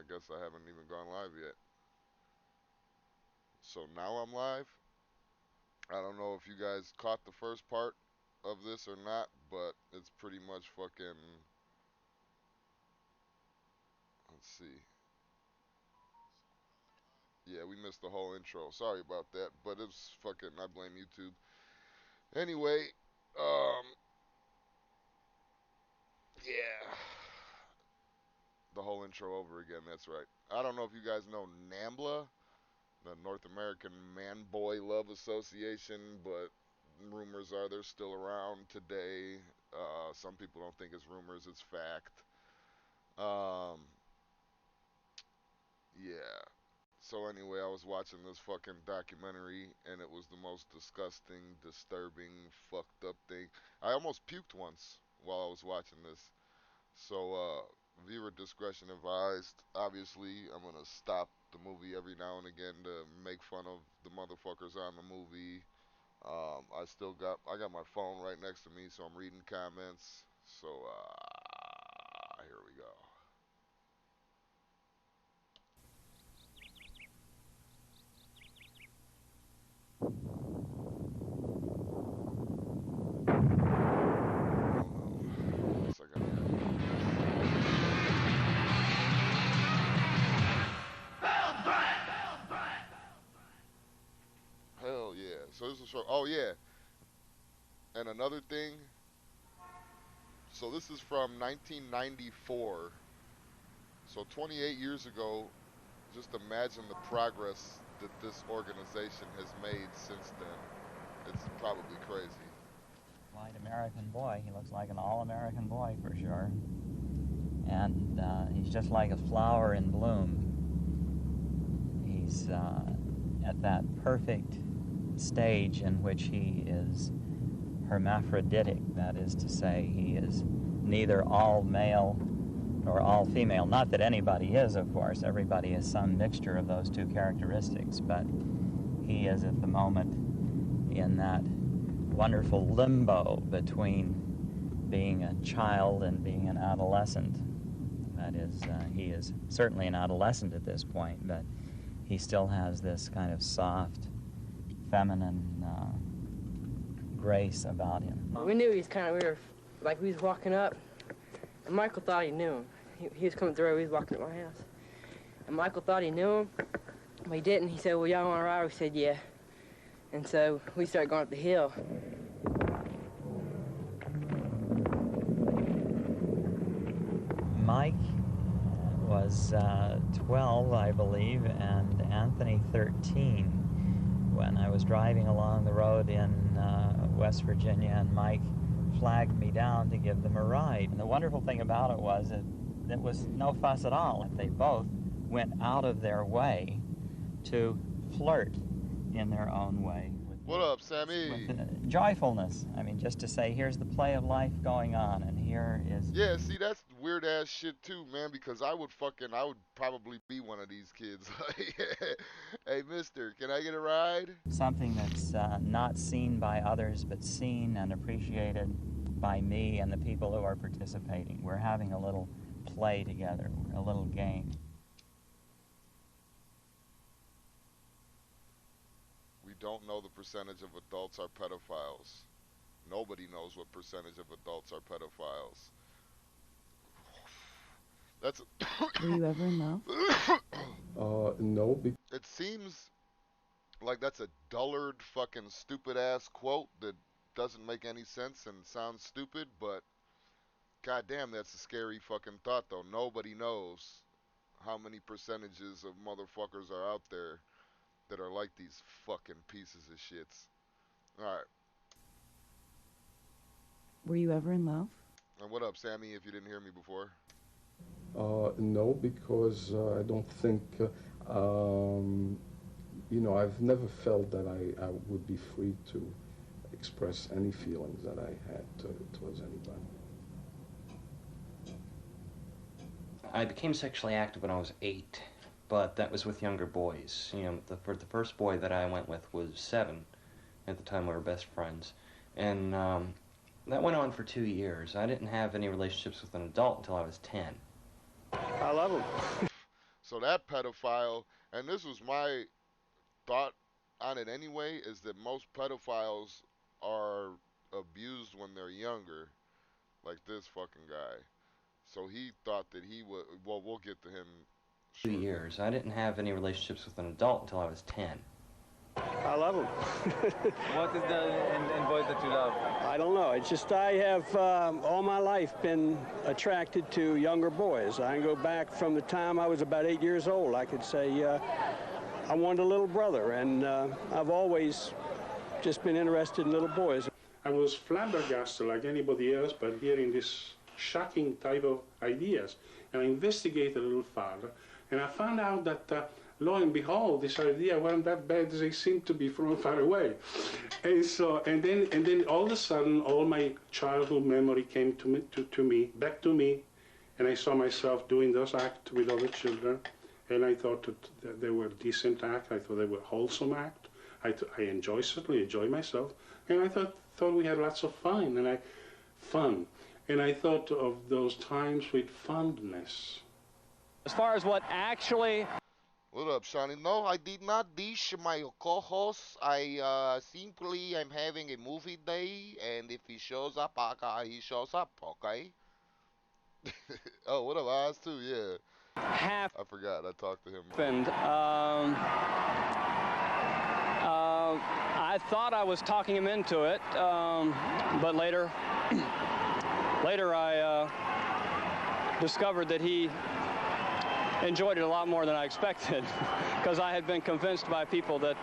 I guess I haven't even gone live yet. So now I'm live. I don't know if you guys caught the first part of this or not, but it's pretty much fucking. Let's see. Yeah, we missed the whole intro. Sorry about that, but it's fucking. I blame YouTube. Anyway, um, yeah, the whole intro over again. That's right. I don't know if you guys know NAMBLA, the North American Man Boy Love Association, but rumors are they're still around today. Some people don't think it's rumors, it's fact. Um, yeah. So anyway, I was watching this fucking documentary, and it was the most disgusting, disturbing, fucked up thing. I almost puked once while I was watching this. So, viewer discretion advised. Obviously, I'm gonna stop the movie every now and again to make fun of the motherfuckers on the movie. I got my phone right next to me, so I'm reading comments. So, here we go. Guess I gotta hear Hell yeah. So this is from, oh yeah. And another thing, so this is from 1994. So 28 years ago, just imagine the progress that this organization has made since then. It's probably crazy. White American boy. He looks like an all-American boy for sure. And he's just like a flower in bloom. He's at that perfect stage in which he is hermaphroditic. That is to say, he is neither all male nor all female. Not that anybody is, of course. Everybody is some mixture of those two characteristics. But he is at the moment in that wonderful limbo between being a child and being an adolescent. That is, he is certainly an adolescent at this point, but he still has this kind of soft, feminine grace about him. We knew he was kind of weird. Like, we was walking up, and Michael thought he knew him. He was coming through, he was walking to my house. And Michael thought he knew him, but he didn't. He said, well, y'all want to ride? We said, yeah. And so we started going up the hill. Mike was 12, I believe, and Anthony 13 when I was driving along the road in West Virginia, and Mike flagged me down to give them a ride. And the wonderful thing about it was that it was no fuss at all. They both went out of their way to flirt in their own way. What up, Sammy? With joyfulness. I mean, just to say, here's the play of life going on, and here is... Yeah, see, that's weird ass shit too, man, because I would probably be one of these kids. Hey, mister, can I get a ride? Something that's not seen by others, but seen and appreciated by me and the people who are participating. We're having a little play together, a little game. We don't know the percentage of adults are pedophiles. Nobody knows what percentage of adults are pedophiles. That's. Were you ever in love? No. It seems like that's a dullard, fucking stupid ass quote that doesn't make any sense and sounds stupid, but goddamn, that's a scary fucking thought though. Nobody knows how many percentages of motherfuckers are out there that are like these fucking pieces of shits. Alright. Were you ever in love? And what up, Sammy, if you didn't hear me before? No, because I don't think, I've never felt that I would be free to express any feelings that I had towards anybody. I became sexually active when I was 8, but that was with younger boys. You know, the first boy that I went with was 7. At the time, we were best friends. And that went on for 2 years. I didn't have any relationships with an adult until I was 10. I love him. So that pedophile, and this was my thought on it anyway, is that most pedophiles are abused when they're younger, like this fucking guy. So he thought that he would. Well, we'll get to him 2 shortly. years. I didn't have any relationships with an adult until I was 10. I love them. What is in boys that you love? I don't know. It's just I have all my life been attracted to younger boys. I can go back from the time I was about 8 years old. I could say I wanted a little brother, and I've always just been interested in little boys. I was flabbergasted like anybody else by hearing this shocking type of ideas. And I investigated a little further, and I found out that lo and behold, this idea wasn't that bad as they seemed to be from far away. And so, and then all of a sudden, all my childhood memory came back to me, and I saw myself doing those acts with other children, and I thought that they were decent acts. I thought they were wholesome acts. I certainly enjoy myself, and I thought we had lots of fun, and I thought of those times with fondness. As far as what actually... What up, Shawnee? No, I did not dish my co-host. I simply am having a movie day, and if he shows up, he shows up, okay? Oh, what up, Oz, too? Yeah. I forgot. I talked to him. And I thought I was talking him into it, but later I discovered that he enjoyed it a lot more than I expected, because I had been convinced by people that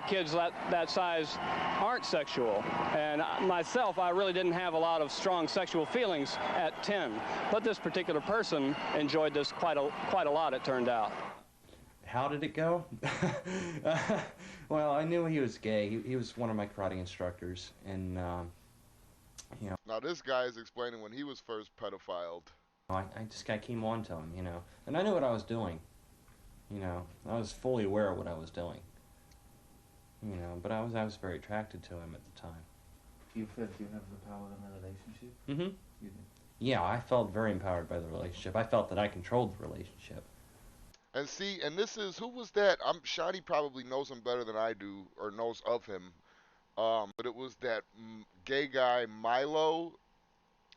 kids that size aren't sexual. And myself, I really didn't have a lot of strong sexual feelings at 10. But this particular person enjoyed this quite a lot, it turned out. How did it go? Well, I knew he was gay. He was one of my karate instructors, and you know. Now this guy is explaining when he was first pedophiled. I came on to him, you know, and I knew what I was doing. You know, I was fully aware of what I was doing. You know, but I was very attracted to him at the time. You felt you have the power in the relationship? Mm-hmm. You did. Yeah, I felt very empowered by the relationship. I felt that I controlled the relationship. And see, and this is, who was that? Shadi probably knows him better than I do, or knows of him. But it was that gay guy, Milo.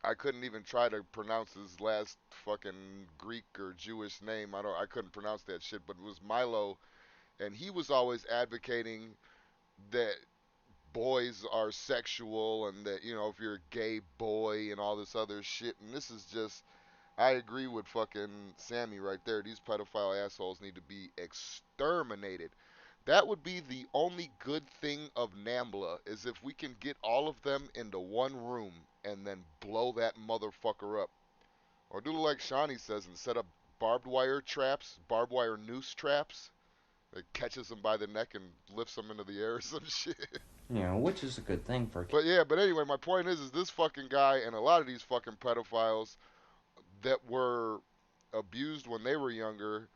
I couldn't even try to pronounce his last fucking Greek or Jewish name. I couldn't pronounce that shit, but it was Milo, and he was always advocating that boys are sexual, and that, you know, if you're a gay boy and all this other shit. And this is just, I agree with fucking Sammy right there. These pedophile assholes need to be exterminated. That would be the only good thing of NAMBLA, is if we can get all of them into one room and then blow that motherfucker up. Or do like Shawnee says and set up barbed wire traps, barbed wire noose traps, that catches them by the neck and lifts them into the air or some shit. You know, which is a good thing for... But yeah, but anyway, my point is this fucking guy and a lot of these fucking pedophiles that were abused when they were younger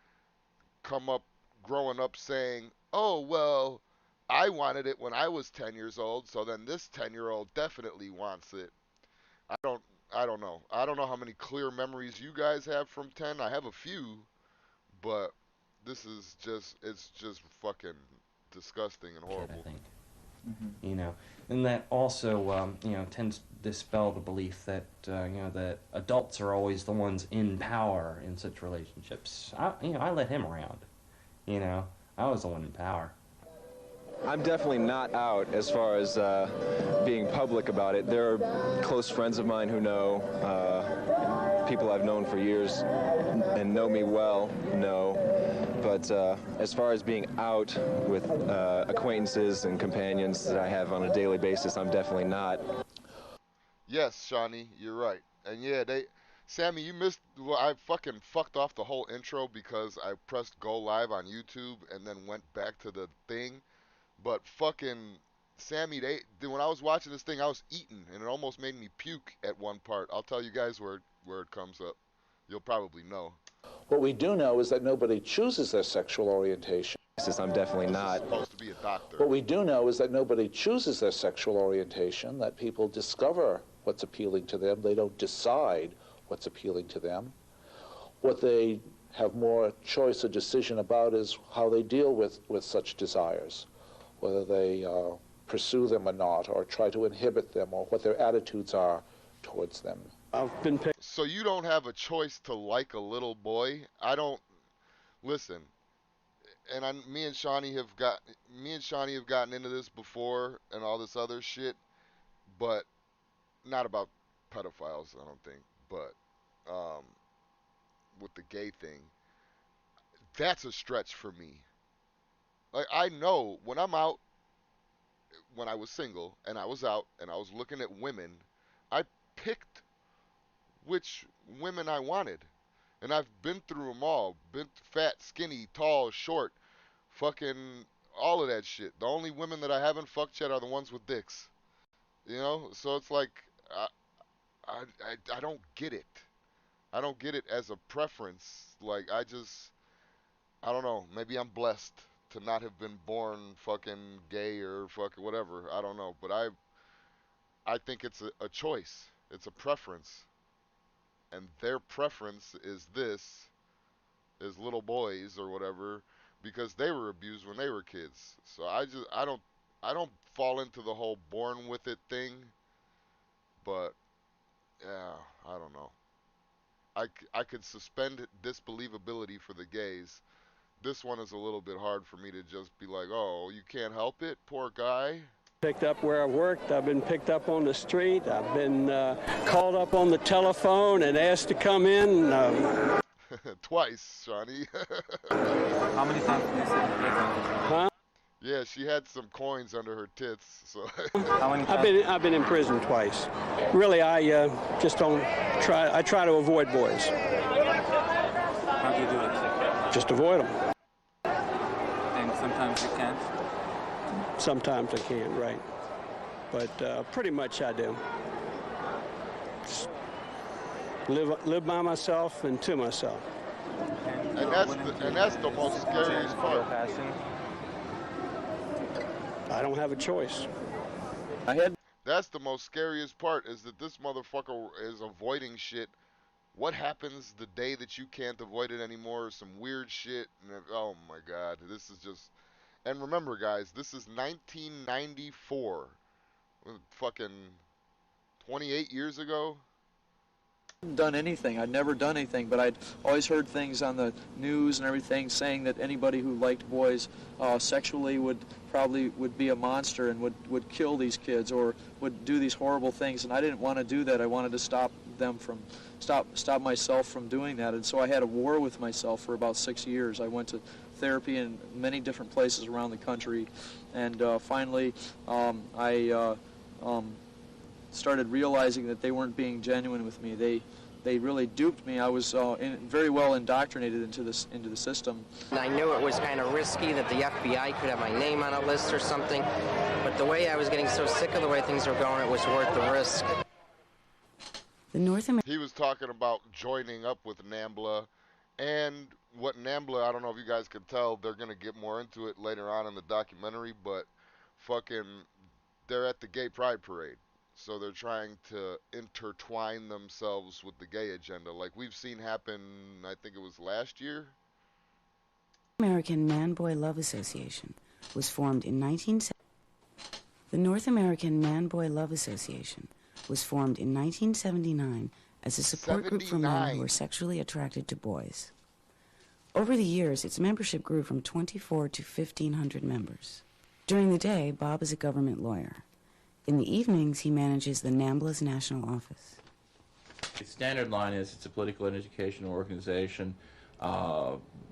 come up growing up saying, oh, well, I wanted it when I was 10 years old, so then this 10-year-old definitely wants it. I don't know. I don't know how many clear memories you guys have from 10. I have a few, but this is just, it's just fucking disgusting and horrible. I think. Mm-hmm. You know, and that also, you know, tends to dispel the belief that, you know, that adults are always the ones in power in such relationships. I let him around. You know, I was the one in power. I'm definitely not out as far as being public about it. There are close friends of mine who know, people I've known for years and know me well know. But as far as being out with acquaintances and companions that I have on a daily basis, I'm definitely not. Yes, Shawnee, you're right. And yeah, Sammy, you missed, well, I fucking fucked off the whole intro because I pressed go live on YouTube and then went back to the thing. But fucking Sammy, when I was watching this thing, I was eating, and it almost made me puke at one part. I'll tell you guys where it comes up. You'll probably know. What we do know is that nobody chooses their sexual orientation. I'm definitely not. Supposed to be a doctor. What we do know is that nobody chooses their sexual orientation, that people discover what's appealing to them. They don't decide what's appealing to them. What they have more choice or decision about is how they deal with such desires, whether they pursue them or not, or try to inhibit them, or what their attitudes are towards them. I've been picked. So you don't have a choice to like a little boy. I don't listen. And me and Shawnee have gotten into this before and all this other shit, but not about pedophiles, I don't think. But with the gay thing, that's a stretch for me. Like I know when I'm out, when I was single and I was out and I was looking at women, I picked which women I wanted. And I've been through them all. Been fat, skinny, tall, short, fucking all of that shit. The only women that I haven't fucked yet are the ones with dicks. You know? So it's like I don't get it. I don't get it as a preference. Like I don't know. Maybe I'm blessed to not have been born fucking gay or fucking whatever. I don't know. But I think it's a choice. It's a preference. And their preference is little boys or whatever because they were abused when they were kids. So I don't fall into the whole born with it thing, but yeah, I don't know. I could suspend disbelievability for the gays. This one is a little bit hard for me to just be like, "Oh, you can't help it, poor guy." Picked up where I've worked. I've been picked up on the street. I've been called up on the telephone and asked to come in. Twice, Shawnee. How many times did you say you Huh? Yeah, she had some coins under her tits. So How many times? I've been in prison twice. Really, I just don't try. I try to avoid boys. How do you do it? Just avoid them. And sometimes you can't. Sometimes I can, right? But pretty much I do. Just live by myself and to myself. and that's the most scariest part. I don't have a choice. That's the most scariest part is that this motherfucker is avoiding shit. What happens the day that you can't avoid it anymore? Some weird shit. Oh my God, this is just. And remember, guys, this is 1994. Fucking 28 years ago. Done anything. I'd never done anything, but I'd always heard things on the news and everything saying that anybody who liked boys sexually would be a monster and would kill these kids or would do these horrible things, and I didn't want to do that. I wanted to stop myself from doing that, and so I had a war with myself for about 6 years. I went to therapy in many different places around the country, and finally I started realizing that they weren't being genuine with me. They really duped me. I was very well indoctrinated into the system. I knew it was kind of risky that the FBI could have my name on a list or something, but the way I was getting so sick of the way things were going, it was worth the risk. He was talking about joining up with NAMBLA, and what NAMBLA, I don't know if you guys could tell, they're going to get more into it later on in the documentary, but fucking, they're at the Gay Pride Parade. So they're trying to intertwine themselves with the gay agenda, like we've seen happen, I think it was last year. American Man-Boy Love Association was formed in 1970. The North American Man-Boy Love Association was formed in 1979 as a support group for men who were sexually attracted to boys. Over the years, its membership grew from 24 to 1,500 members. During the day, Bob is a government lawyer. In the evenings, he manages the NAMBLA's national office. The standard line is it's a political and educational organization.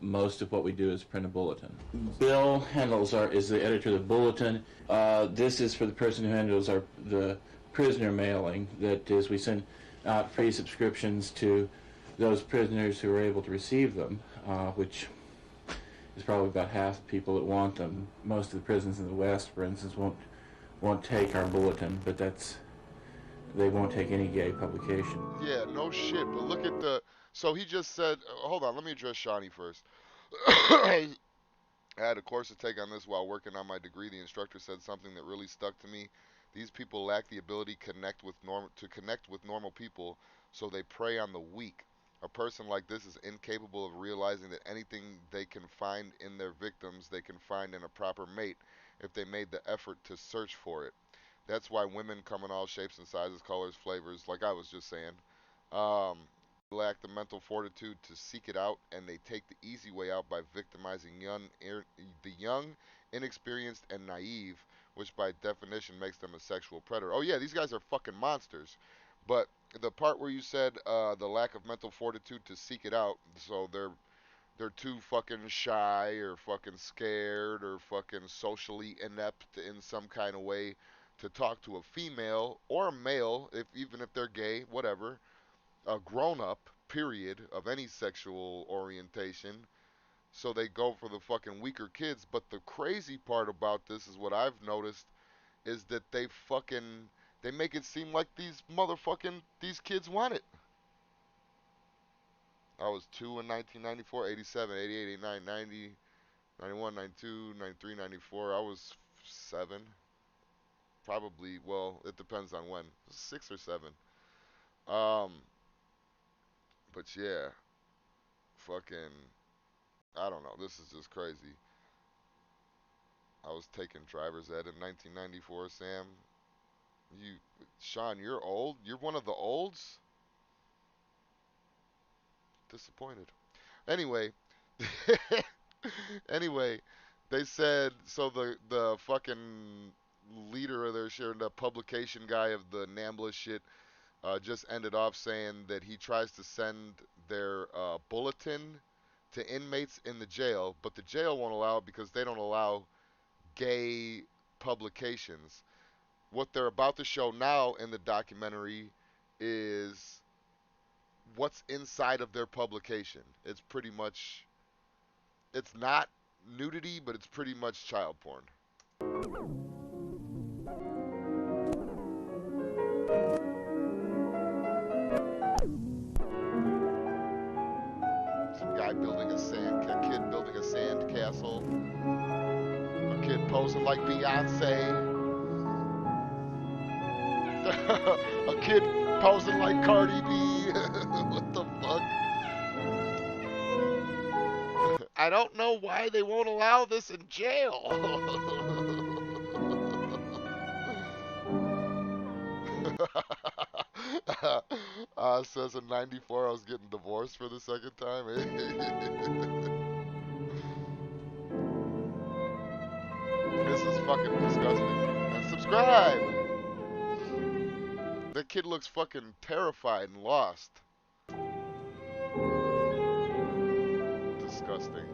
Most of what we do is print a bulletin. Bill is the editor of the bulletin. This is for the person who handles the prisoner mailing. That is, we send out free subscriptions to those prisoners who are able to receive them, which is probably about half the people that want them. Most of the prisons in the West, for instance, won't take our bulletin, but they won't take any gay publication. Yeah, no shit, but look at so he just said, hold on, let me address Shawnee first. I had a course to take on this while working on my degree. The instructor said something that really stuck to me. These people lack the ability to connect with normal people, so they prey on the weak. A person like this is incapable of realizing that anything they can find in their victims, they can find in a proper mate if they made the effort to search for it. That's why women come in all shapes and sizes, colors, flavors, like I was just saying. Um, lack the mental fortitude to seek it out, and they take the easy way out by victimizing the young, inexperienced, and naive, which by definition makes them a sexual predator. Oh yeah, these guys are fucking monsters. But the part where you said the lack of mental fortitude to seek it out, so they're too fucking shy or fucking scared or fucking socially inept in some kind of way to talk to a female or a male, if even if they're gay, whatever, a grown up, period, of any sexual orientation. So they go for the fucking weaker kids. But the crazy part about this is what I've noticed is that they make it seem like these kids want it. I was 2 in 1994, 87, 88, 89, 90, 91, 92, 93, 94. I was 7. Probably, well, it depends on when. 6 or 7. Um, but yeah, fucking, I don't know. This is just crazy. I was taking driver's ed in 1994, Sam. You, Sean, you're old. You're one of the olds. Disappointed. Anyway, anyway, they said so. The fucking leader of their share, the publication guy of the NAMBLA shit, just ended off saying that he tries to send their bulletin to inmates in the jail, but the jail won't allow it because they don't allow gay publications. What they're about to show now in the documentary is what's inside of their publication. It's pretty much, it's not nudity, but it's pretty much child porn. Some guy building a kid building a sand castle, a kid posing like Beyonce, a kid posing like Cardi B. What the fuck? I don't know why they won't allow this in jail. Says in 94 I was getting divorced for the second time. This is fucking disgusting. And subscribe! That kid looks fucking terrified and lost. Disgusting.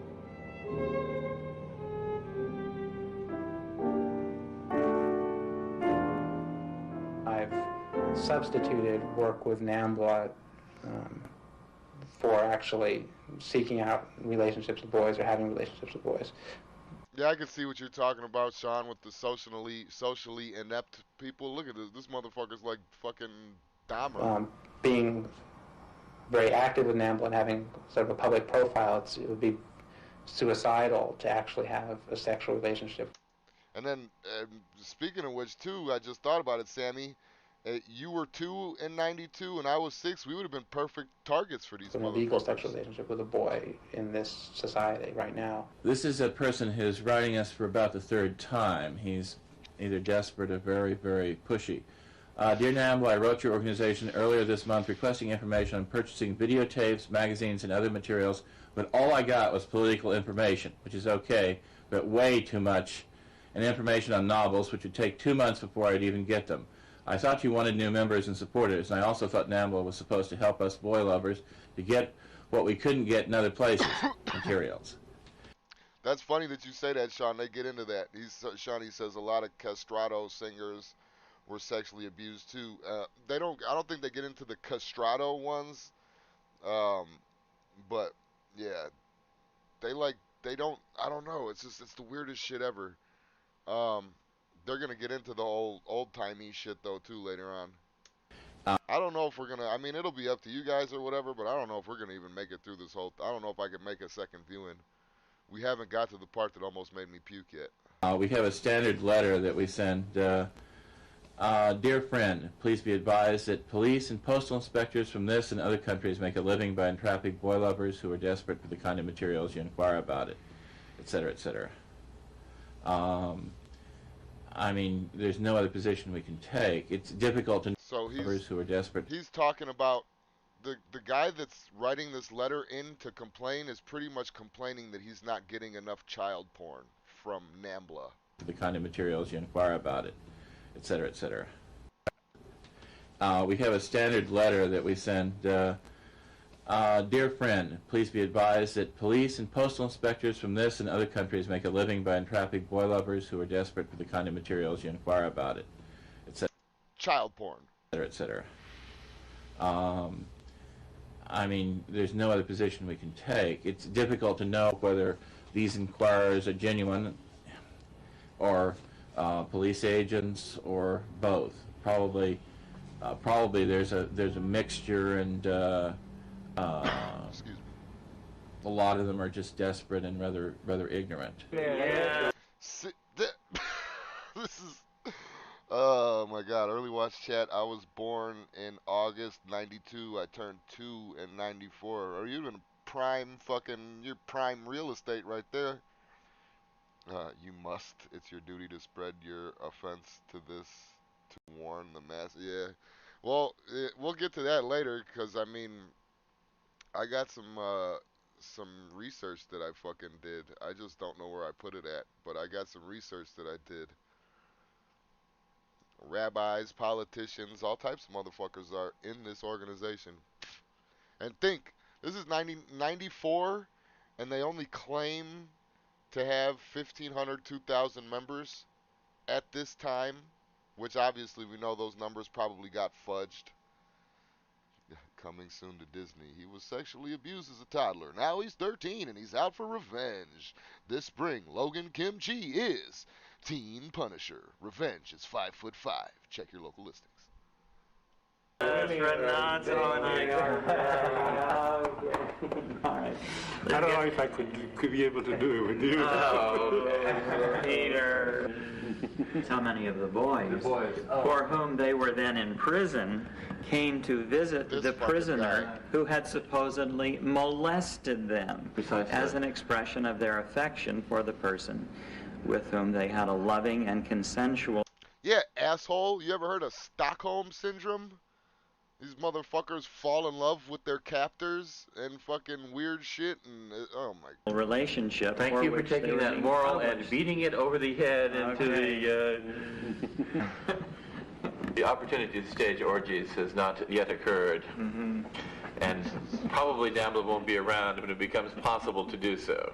I've substituted work with NAMBLA for actually seeking out relationships with boys or having relationships with boys. Yeah, I can see what you're talking about, Sean, with the socially inept people. Look at this. This motherfucker's like fucking Dahmer. Being very active with NAMBLA and having sort of a public profile, it would be suicidal to actually have a sexual relationship. And then, speaking of which, too, I just thought about it, Sammy. You were 2 in 92, and I was 6. We would have been perfect targets for these motherfuckers. An illegal sexual relationship with a boy in this society right now. This is a person who's writing us for about the 3rd time. He's either desperate or very, very pushy. Dear NAMBLA, I wrote your organization earlier this month requesting information on purchasing videotapes, magazines, and other materials, but all I got was political information, which is okay, but way too much, and information on novels, which would take 2 months before I'd even get them. I thought you wanted new members and supporters, and I also thought NAMBLA was supposed to help us boy lovers to get what we couldn't get in other places, materials. That's funny that you say that, Sean. They get into that. Sean, he says a lot of castrato singers were sexually abused too. I don't think they get into the castrato ones. But yeah, they don't. I don't know. It's the weirdest shit ever. They're gonna get into the old timey shit though too later on. I don't know if we're gonna. I mean, it'll be up to you guys or whatever, but I don't know if we're gonna even make it through this whole. I don't know if I can make a second viewing. We haven't got to the part that almost made me puke yet. We have a standard letter that we send Dear friend, please be advised that police and postal inspectors from this and other countries make a living by entrapping boy lovers who are desperate for the kind of materials you inquire about it, etc., etc. I mean, there's no other position we can take. It's difficult to So lovers who are desperate. he's talking about the guy that's writing this letter in to complain is pretty much complaining that he's not getting enough child porn from NAMBLA. The kind of materials you inquire about it, etc., etc. We have a standard letter that we send. Dear friend, please be advised that police and postal inspectors from this and other countries make a living by entrapping boy lovers who are desperate for the kind of materials you inquire about it, etc. Child porn, etc., etc. I mean, there's no other position we can take. It's difficult to know whether these inquirers are genuine or police agents or both. Probably there's a mixture, and a lot of them are just desperate and rather ignorant. Yeah. This is. Oh my God! Early watch chat. I was born in August '92. I turned 2 in '94. Are you in prime You're prime real estate right there. You must. It's your duty to spread your offense to this, to warn the mass. Yeah. Well, we'll get to that later, because I mean, I got some research that I fucking did. I just don't know where I put it at, but I got some research that I did. Rabbis, politicians, all types of motherfuckers are in this organization. And think, this is 1994, and they only claim to have 1,500, 2,000 members at this time, which obviously we know those numbers probably got fudged. Coming soon to Disney. He was sexually abused as a toddler. Now he's 13 and he's out for revenge. This spring, Logan Kim Chi is Teen Punisher. Revenge is 5'5". Check your local listings. All right. I don't know if I could be able to do it with you. Oh, Peter. So many of the boys, for whom they were then in prison, came to visit the prisoner who had supposedly molested them as an expression of their affection for the person with whom they had a loving and consensual. Yeah, asshole. You ever heard of Stockholm Syndrome? These motherfuckers fall in love with their captors and fucking weird shit, and oh my relationship. Thank you for taking that moral and beating it over the head into the... The opportunity to stage orgies has not yet occurred. Mm-hmm. And probably NAMBLA won't be around when it becomes possible to do so.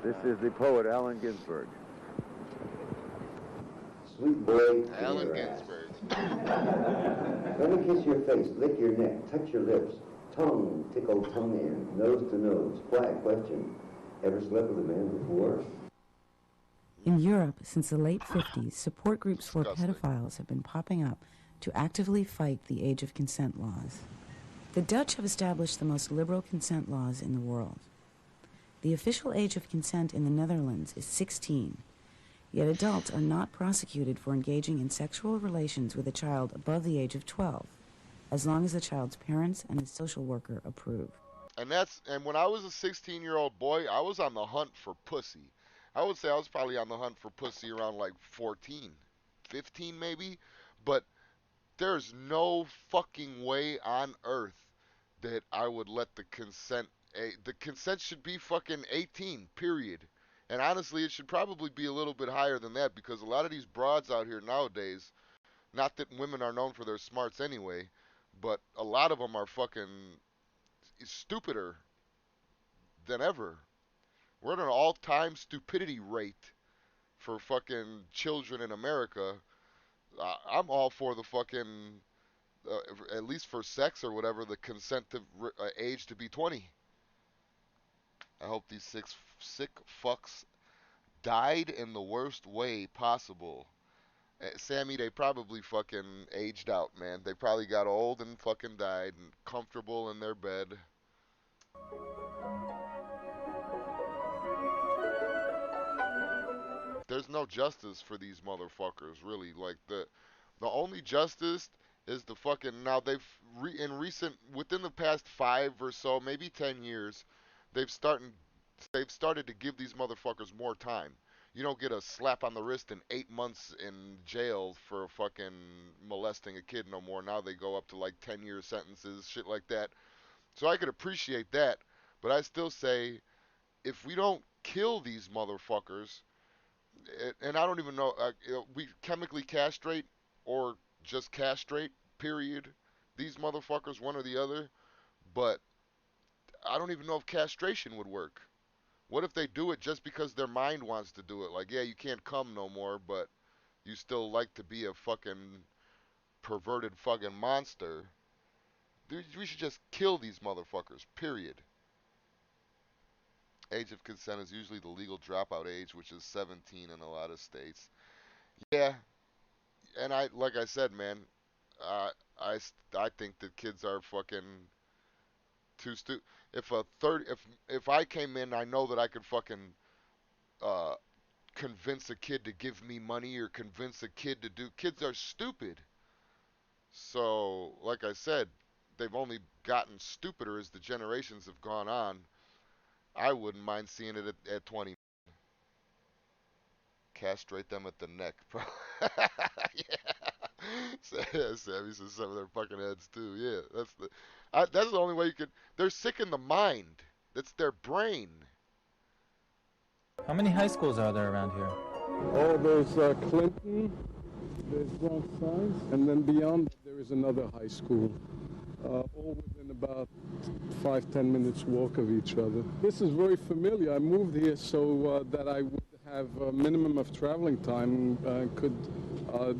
This is the poet Allen Ginsberg. Sweet boy, Allen Ginsberg. Let me kiss your face, lick your neck, touch your lips, tongue, tickle tongue end, nose to nose. Why? Question. Ever slept with a man before? In Europe, since the late 50s, support groups for pedophiles have been popping up to actively fight the age of consent laws. The Dutch have established the most liberal consent laws in the world. The official age of consent in the Netherlands is 16. Yet adults are not prosecuted for engaging in sexual relations with a child above the age of 12, as long as the child's parents and his social worker approve. And when I was a 16-year-old boy, I was on the hunt for pussy. I would say I was probably on the hunt for pussy around like 14, 15 maybe, but there's no fucking way on earth that I would let the consent should be fucking 18, period. And honestly, it should probably be a little bit higher than that, because a lot of these broads out here nowadays, not that women are known for their smarts anyway, but a lot of them are fucking stupider than ever. We're at an all-time stupidity rate for fucking children in America. I'm all for the fucking, at least for sex or whatever, the consent age to be 20. I hope these sick fucks died in the worst way possible. Sammy, they probably fucking aged out, man. They probably got old and fucking died and comfortable in their bed. there's no justice for these motherfuckers, really. Like, the only justice is the fucking, now within the past 5 or so, maybe 10 years, they've started to give these motherfuckers more time. You don't get a slap on the wrist and 8 months in jail for fucking molesting a kid no more. Now they go up to like 10-year sentences, shit like that. So I could appreciate that, but I still say, if we don't kill these motherfuckers, and I don't even know, we chemically castrate or just castrate, period, these motherfuckers, one or the other, but I don't even know if castration would work. What if they do it just because their mind wants to do it? Like, yeah, you can't come no more, but you still like to be a fucking perverted fucking monster. Dude, we should just kill these motherfuckers, period. Age of consent is usually the legal dropout age, which is 17 in a lot of states. Yeah, and like I said, man, uh, I think that kids are fucking too stupid. If I came in, I know that I could fucking uh, convince a kid to give me money or convince a kid to do. Kids are stupid. So, like I said, they've only gotten stupider as the generations have gone on. I wouldn't mind seeing it at 20. Castrate them at the neck. Yeah. Sammy says some of their fucking heads too. Yeah, that's the only way you could. They're sick in the mind. That's their brain. How many high schools are there around here? Oh, there's Clinton, there's both sides, and then beyond that there is another high school, all within about 5-10 minutes walk of each other. This is very familiar. I moved here so that I would have a minimum of traveling time, could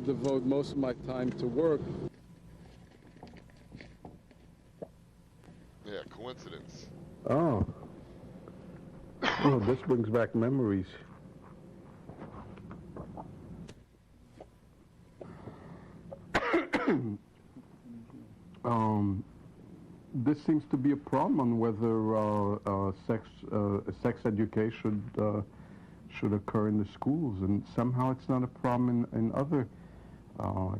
devote most of my time to work. Yeah, coincidence. Oh. Oh, this brings back memories. This seems to be a problem on whether sex education should occur in the schools, and somehow it's not a problem in other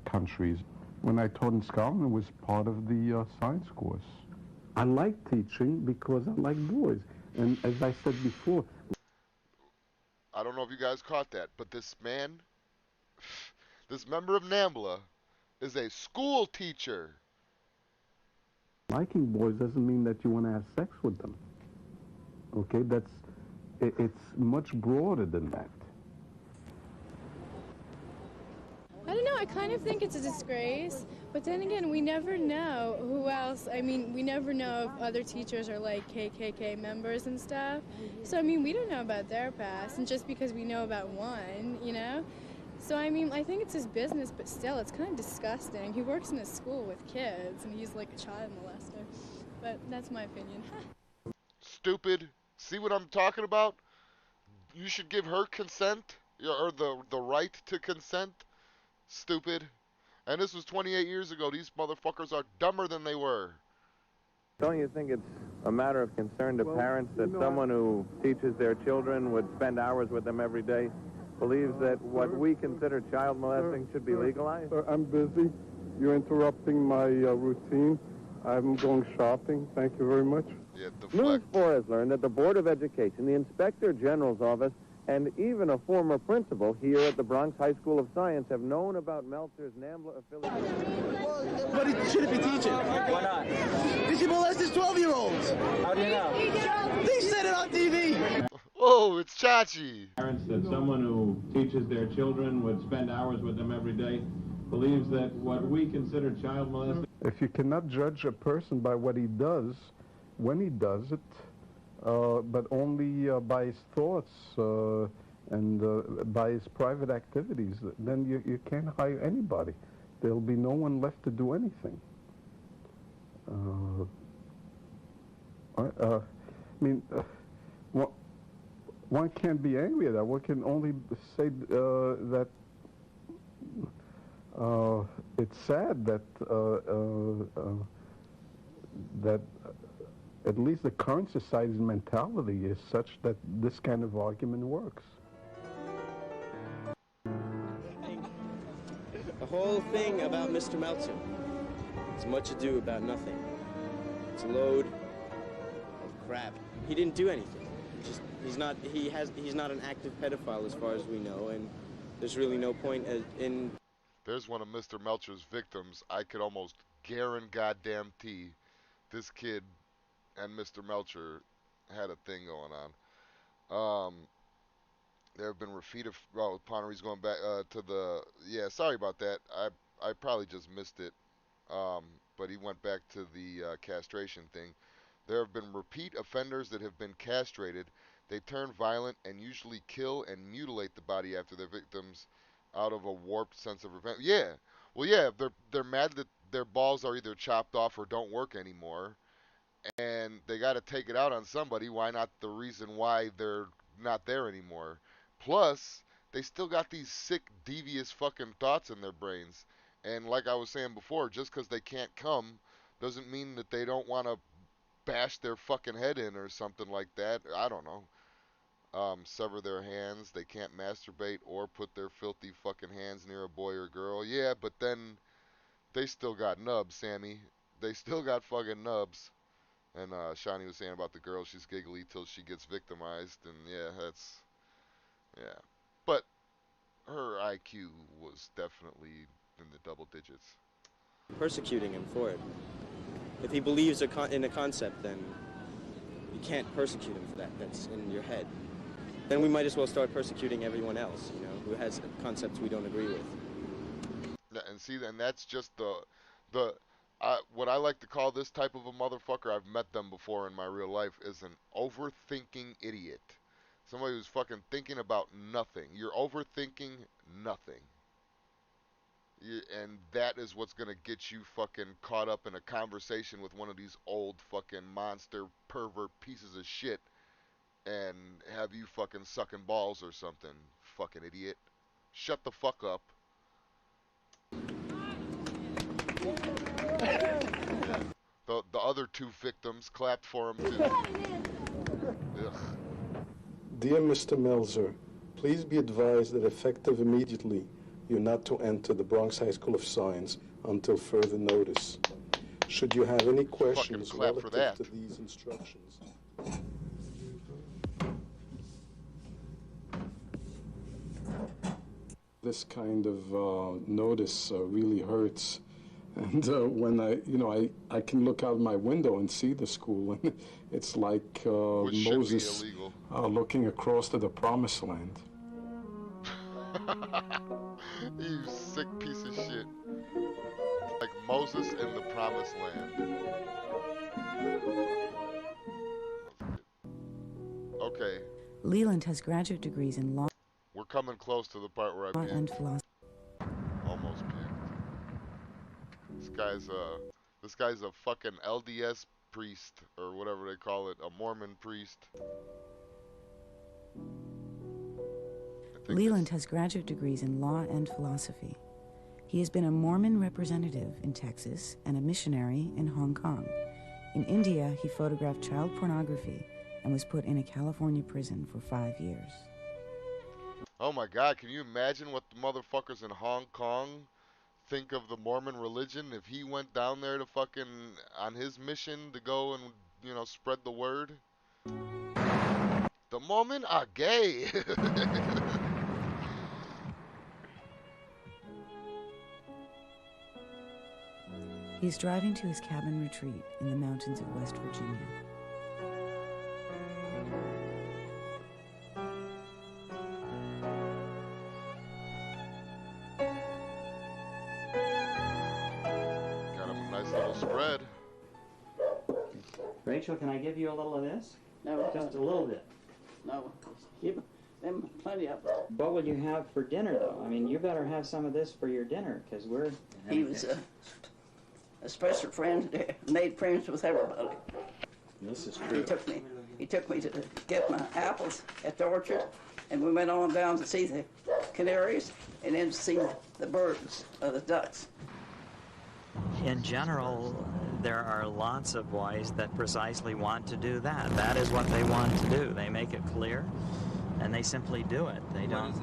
countries. When I taught in Scotland, it was part of the science course. I like teaching because I like boys, and as I said before, I don't know if you guys caught that, but this man, this member of NAMBLA, is a school teacher. liking boys doesn't mean that you want to have sex with them. Okay, it's much broader than that. I don't know, I kind of think it's a disgrace, but then again, we never know who else. I mean, we never know if other teachers are like KKK members and stuff. So, I mean, we don't know about their past, and just because we know about one, you know? So, I mean, I think it's his business, but still, it's kind of disgusting. He works in a school with kids, and he's like a child molester. But that's my opinion. Stupid. See what I'm talking about? You should give her consent, or the right to consent. Stupid. And this was 28 years ago. These motherfuckers are dumber than they were. Don't you think it's a matter of concern to parents that someone who teaches their children would spend hours with them every day believes that what we consider child molesting should be legalized? Sir, I'm busy. You're interrupting my routine. I'm going shopping. Thank you very much. Yeah, News 4 has learned that the Board of Education, the Inspector General's office, and even a former principal here at the Bronx High School of Science have known about Meltzer's NAMBLA affiliation. But he shouldn't be teaching. Why not? Because he molested 12-year-olds. How do you know? They said it on TV. Oh, it's Chachi. Parents that someone who teaches their children would spend hours with them every day believes that what we consider child molesting. If you cannot judge a person by what he does, when he does it, but only by his thoughts and by his private activities, then you can't hire anybody. There'll be no one left to do anything. I mean, one can't be angry at that. One can only say that it's sad that that at least the current society's mentality is such that this kind of argument works. whole thing about Mr. Meltzer is much ado about nothing. It's a load of crap. He didn't do anything. He's not an active pedophile as far as we know, and there's really no point in. There's one of Mr. Melcher's victims. I could almost guarantee this kid and Mr. Melcher had a thing going on. There have been repeated. Well, Ponnery's going back to the. Yeah, sorry about that. I probably just missed it. But he went back to the castration thing. There have been repeat offenders that have been castrated. They turn violent and usually kill and mutilate the body after their victims out of a warped sense of revenge. Yeah. Well, yeah, they're mad that their balls are either chopped off or don't work anymore, and they got to take it out on somebody. Why not the reason why they're not there anymore? Plus, they still got these sick, devious fucking thoughts in their brains. And like I was saying before, just because they can't come doesn't mean that they don't want to bash their fucking head in or something like that. I don't know. Sever their hands. They can't masturbate or put their filthy fucking hands near a boy or girl. Yeah, but then they still got nubs, Sammy. They still got fucking nubs. And Shani was saying about the girl, she's giggly till she gets victimized. And yeah, yeah. But her IQ was definitely in the double digits. Persecuting him for it. If he believes in a concept, then you can't persecute him for that. That's in your head. Then we might as well start persecuting everyone else, who has concepts we don't agree with. Yeah, and see, and that's just what I like to call this type of a motherfucker. I've met them before in my real life. Is an overthinking idiot. Somebody who's fucking thinking about nothing. You're overthinking nothing. And that is what's going to get you fucking caught up in a conversation with one of these old fucking monster pervert pieces of shit and have you fucking sucking balls or something, fucking idiot. Shut the fuck up. The other two victims clapped for him too. Ugh. Dear Mr. Melzer, please be advised that effective immediately, you're not to enter the Bronx High School of Science until further notice. Should you have any questions relative to these instructions. This kind of notice really hurts. And when I can look out my window and see the school, and it's like Moses looking across to the promised land. You sick piece of shit. Like Moses in the promised land. Okay. Leland has graduate degrees in law. We're coming close to the part where I and philosophy. Almost puked. This guy's a fucking LDS priest, or whatever they call it, a Mormon priest. Leland has graduate degrees in law and philosophy. He has been a Mormon representative in Texas and a missionary in Hong Kong. In India, he photographed child pornography and was put in a California prison for 5 years. Oh my God, can you imagine what the motherfuckers in Hong Kong think of the Mormon religion if he went down there to fucking, on his mission to go and, spread the word? The Mormon are gay. He's driving to his cabin retreat in the mountains of West Virginia. Got him a nice little spread. Rachel, can I give you a little of this? No. Just a little bit. No. Give them plenty of it. What will you have for dinner, though? I mean, you better have some of this for your dinner, because we're... He was a special friend, made friends with everybody. This is true. He took me to get my apples at the orchard, and we went on down to see the canaries, and then to see the birds, the ducks. In general, there are lots of boys that precisely want to do that. That is what they want to do. They make it clear, and they simply do it. They don't...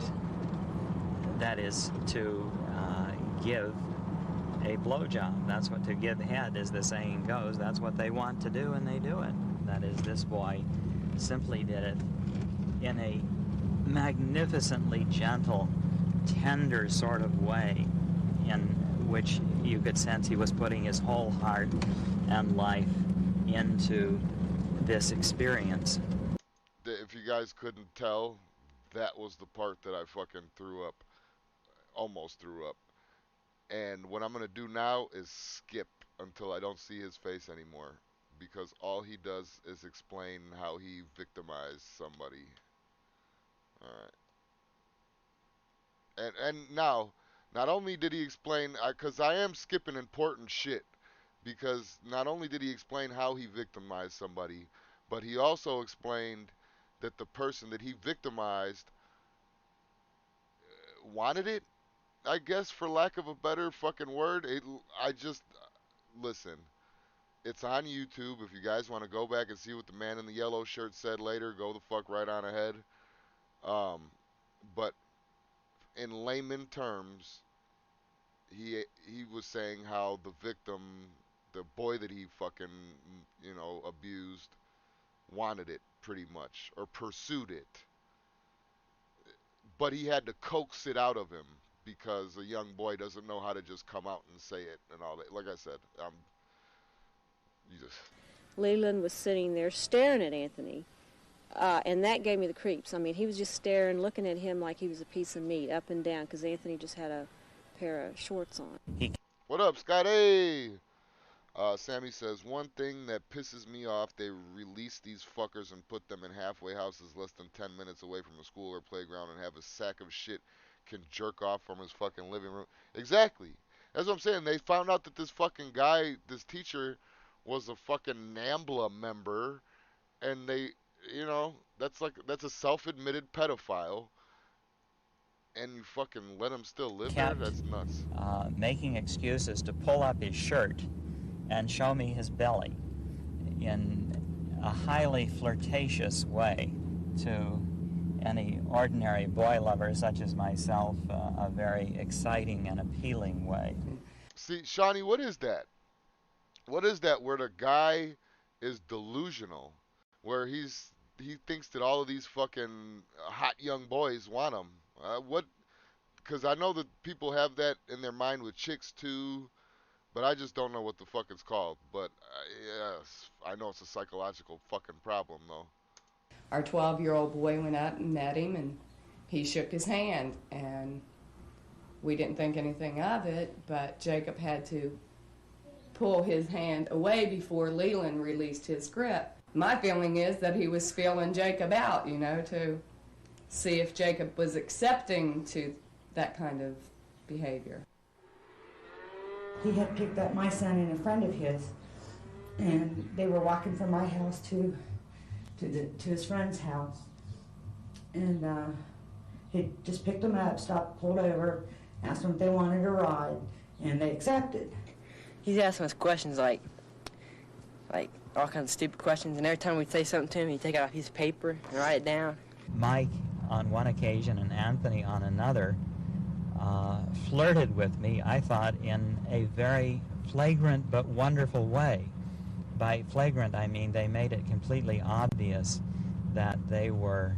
That is to give a blowjob. That's what to give head, as the saying goes. That's what they want to do, and they do it. That is, this boy simply did it in a magnificently gentle, tender sort of way, in which you could sense he was putting his whole heart and life into this experience. If you guys couldn't tell, that was the part that I fucking threw up. Almost threw up. And what I'm going to do now is skip until I don't see his face anymore. Because all he does is explain how he victimized somebody. Alright. And now, not only did he explain, because I am skipping important shit. Because not only did he explain how he victimized somebody, but he also explained that the person that he victimized wanted it, I guess, for lack of a better fucking word. Listen, it's on YouTube. If you guys want to go back and see what the man in the yellow shirt said later, go the fuck right on ahead. But in layman terms, he was saying how the victim, the boy that he fucking, abused, wanted it pretty much, or pursued it. But he had to coax it out of him because a young boy doesn't know how to just come out and say it and all that. Like I said, Leland was sitting there staring at Anthony, and that gave me the creeps. I mean, he was just staring, looking at him like he was a piece of meat, up and down, because Anthony just had a pair of shorts on. What up, Scotty? Sammy says, one thing that pisses me off, they release these fuckers and put them in halfway houses less than 10 minutes away from a school or playground and have a sack of shit can jerk off from his fucking living room. Exactly. That's what I'm saying. They found out that this fucking guy, this teacher, was a fucking NAMBLA member, and they, that's a self-admitted pedophile, and you fucking let him still live there? That's nuts. Making excuses to pull up his shirt and show me his belly in a highly flirtatious way to any ordinary boy lover such as myself, a very exciting and appealing way. See, Shawnee, what is that? What is that where the guy is delusional, where he thinks that all of these fucking hot young boys want him? Because I know that people have that in their mind with chicks too, but I just don't know what the fuck it's called. But yes, I know it's a psychological fucking problem, though. Our 12-year-old boy went out and met him, and he shook his hand, and we didn't think anything of it, but Jacob had to pull his hand away before Leland released his grip. My feeling is that he was feeling Jacob out, to see if Jacob was accepting to that kind of behavior. He had picked up my son and a friend of his, and they were walking from my house to his friend's house, and he just picked them up, stopped, pulled over, asked them if they wanted a ride, and they accepted. He's asking us questions like all kinds of stupid questions, and every time we'd say something to him, he'd take out a piece of paper and write it down. Mike, on one occasion, and Anthony on another, flirted with me, I thought, in a very flagrant but wonderful way. By flagrant, I mean they made it completely obvious that they were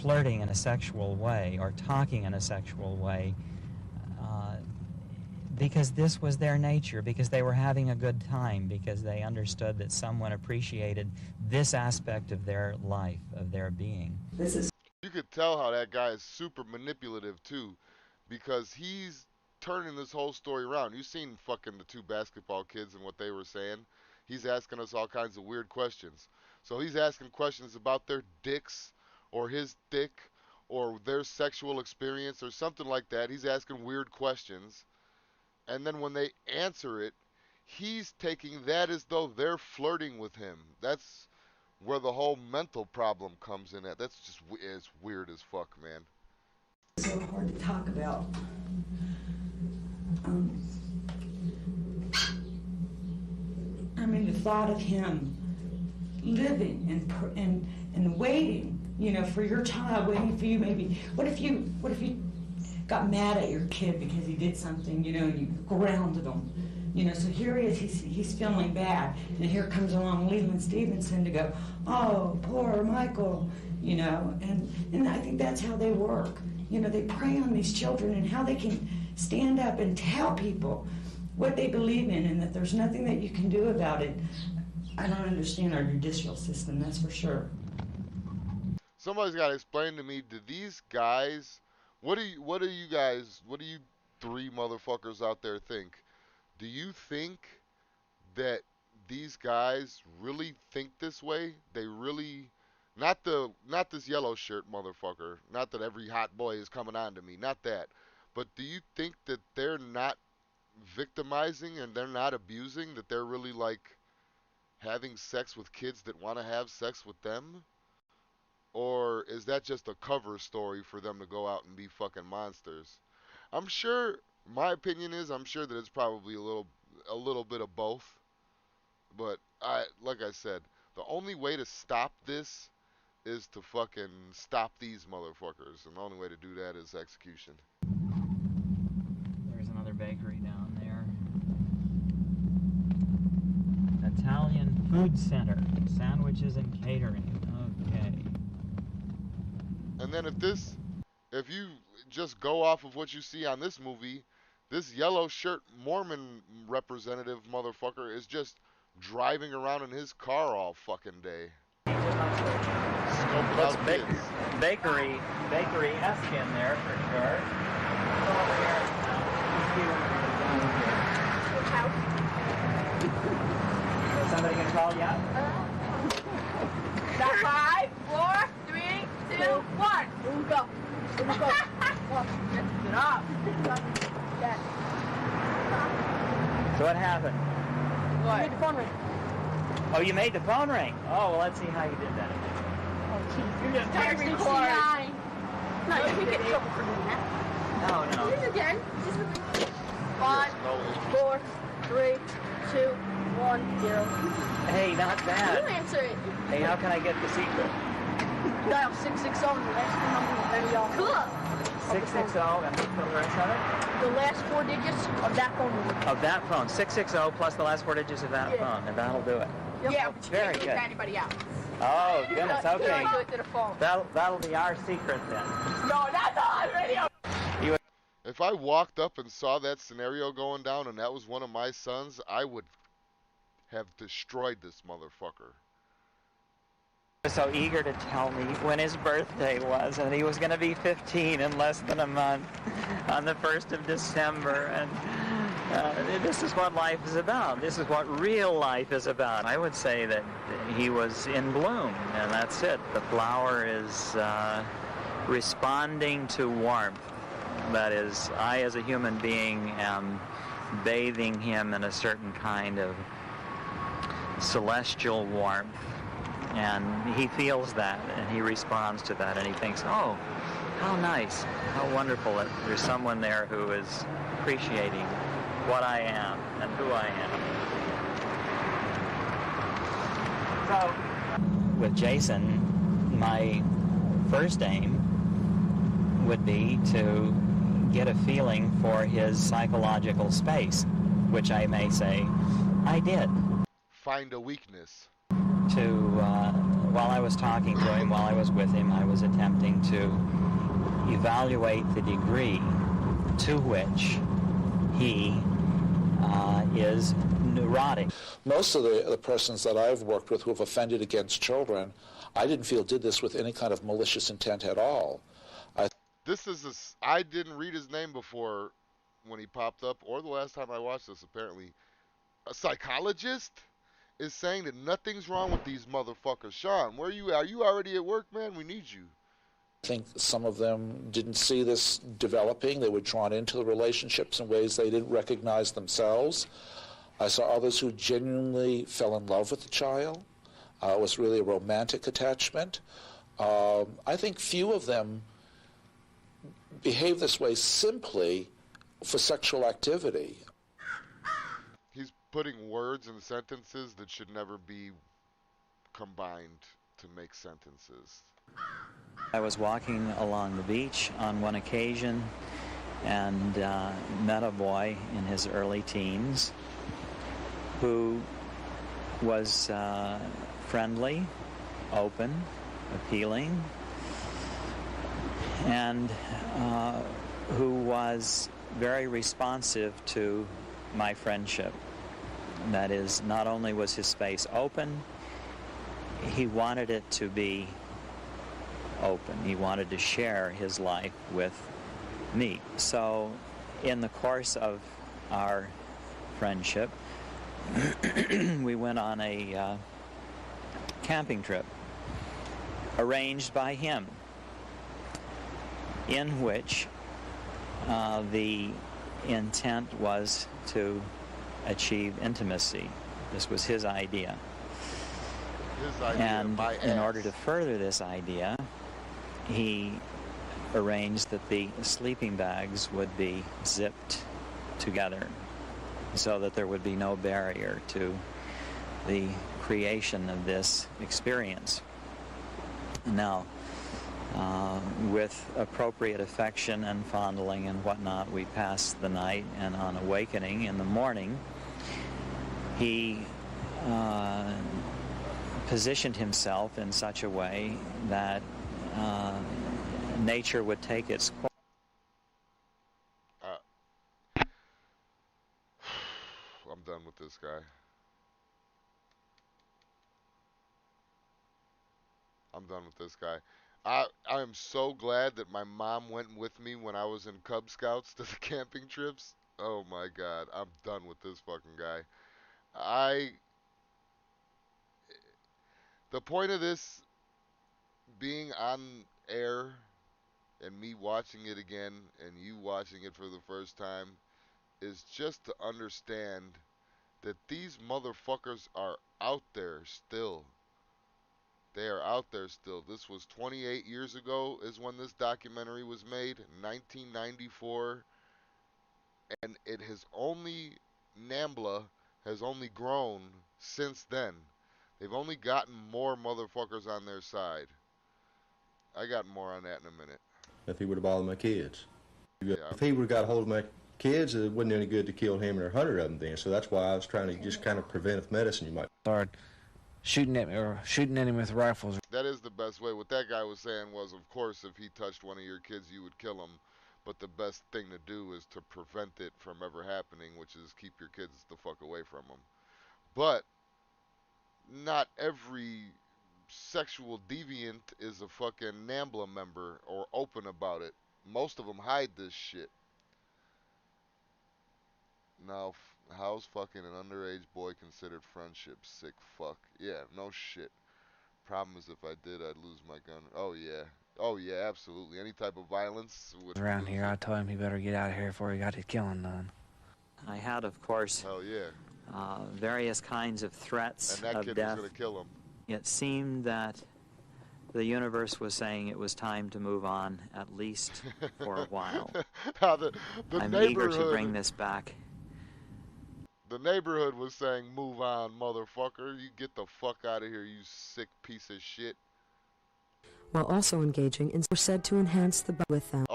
flirting in a sexual way or talking in a sexual way because this was their nature, because they were having a good time, because they understood that someone appreciated this aspect of their life, of their being. You could tell how that guy is super manipulative too, because he's turning this whole story around. You've seen fucking the two basketball kids and what they were saying. He's asking us all kinds of weird questions. So he's asking questions about their dicks or his dick or their sexual experience or something like that. He's asking weird questions. And then when they answer it, he's taking that as though they're flirting with him. That's where the whole mental problem comes in at. That's just, it's weird as fuck, man. It's so hard to talk about. I mean, the thought of him living and waiting, for your child, waiting for you. Maybe what if you got mad at your kid because he did something, you know, and you grounded him. You know, so here he is, he's feeling bad. And here comes along Leland Stevenson to go, oh, poor Michael, you know. And I think that's how they work. You know, they prey on these children and how they can stand up and tell people what they believe in and that there's nothing that you can do about it. I don't understand our judicial system, that's for sure. Somebody's got to explain to me, do these guys, what do you three motherfuckers out there think? Do you think that these guys really think this way? They really, not this yellow shirt motherfucker, not that every hot boy is coming on to me, not that. But do you think that they're not victimizing and they're not abusing, that they're really like having sex with kids that want to have sex with them? Or is that just a cover story for them to go out and be fucking monsters? I'm sure, my opinion is, I'm sure that it's probably a little bit of both. But like I said, the only way to stop this is to fucking stop these motherfuckers. And the only way to do that is execution. There's another bakery down there. Italian Food Center, sandwiches and catering. Okay. And then if you just go off of what you see on this movie, this yellow shirt Mormon representative motherfucker is just driving around in his car all fucking day. Scoping out kids. Bakery-esque in there for sure. Is somebody gonna call you out? That's 5, 4, 3, 2, 1. Here we go. Here we go. Get up. Yes. So what happened? What? You made the phone ring. Oh, you made the phone ring. Oh, well, let's see how you did that. Oh, jeez. You're just texting hard. No, you can get in trouble for doing that. No. Do this again. 5, 4, 3, 2, 1, 0. Hey, not bad. You answer it. Hey, how can I get the secret? Dial 660 and the last number of y'all. Cool. 660 and the rest of it? The last 4 digits of that phone number. Of that phone. 660 plus the last 4 digits of that phone, and that'll do it. Yep. Yeah, but you Very can't do it good. to anybody else. Oh, goodness, okay. You do it to the phone. That'll be our secret then. No, that's on radio. If I walked up and saw that scenario going down and that was one of my sons, I would have destroyed this motherfucker. He was so eager to tell me when his birthday was, and he was going to be 15 in less than a month on the 1st of December. And this is what life is about. This is what real life is about. I would say that he was in bloom, and that's it. The flower is responding to warmth. That is, I as a human being am bathing him in a certain kind of celestial warmth. And he feels that, and he responds to that, and he thinks, oh, how nice, how wonderful that there's someone there who is appreciating what I am and who I am. So, with Jason, my first aim would be to get a feeling for his psychological space, which I may say I did. Find a weakness. While I was talking to him, while I was with him, I was attempting to evaluate the degree to which he is neurotic. Most of the persons that I've worked with who have offended against children, I didn't feel did this with any kind of malicious intent at all. I didn't read his name before when he popped up, or the last time I watched this, apparently. A psychologist is saying that nothing's wrong with these motherfuckers. Sean, where you? Are you already at work, man? We need you. I think some of them didn't see this developing. They were drawn into the relationships in ways they didn't recognize themselves. I saw others who genuinely fell in love with the child. It was really a romantic attachment. I think few of them behave this way simply for sexual activity. He's putting words in sentences that should never be combined to make sentences. I was walking along the beach on one occasion, and met a boy in his early teens who was friendly, open, appealing, and who was very responsive to my friendship. That is, not only was his space open, he wanted it to be open. He wanted to share his life with me. So in the course of our friendship, we went on a camping trip arranged by him, in which the intent was to achieve intimacy. This was his idea. And in order to further this idea, he arranged that the sleeping bags would be zipped together so that there would be no barrier to the creation of this experience. Now, with appropriate affection and fondling and whatnot, we passed the night, and on awakening in the morning, he positioned himself in such a way that nature would take its course. I'm done with this guy. I'm done with this guy. I am so glad that my mom went with me when I was in Cub Scouts to the camping trips. Oh my God, I'm done with this fucking guy. The point of this being on air and me watching it again and you watching it for the first time is just to understand that these motherfuckers are out there still. They are out there still. This was 28 years ago is when this documentary was made, 1994, and it has only, NAMBLA has only grown since then. They've only gotten more motherfuckers on their side. I got more on that in a minute. If he would have bothered my kids. If he would have got a hold of my kids, it wasn't any good to kill him or 100 of them then. So that's why I was trying to just kind of preventive medicine, you might. Started shooting at me or shooting at him with rifles. That is the best way. What that guy was saying was, of course, if he touched one of your kids, you would kill him. But the best thing to do is to prevent it from ever happening, which is keep your kids the fuck away from them. But not every sexual deviant is a fucking NAMBLA member or open about it. Most of them hide this shit. Now, how's fucking an underage boy considered friendship? Sick fuck. Yeah, no shit. Problem is, if I did, I'd lose my gun. Oh yeah. Oh yeah, absolutely. Any type of violence would around here, I told him he better get out of here before he got his killing done. I had, of course, hell yeah, various kinds of threats and that of kid death. was gonna kill him. It seemed that the universe was saying it was time to move on, at least for a while. the I'm eager to bring this back. The neighborhood was saying, move on, motherfucker. You get the fuck out of here, you sick piece of shit. While also engaging in were said to enhance the bond with them,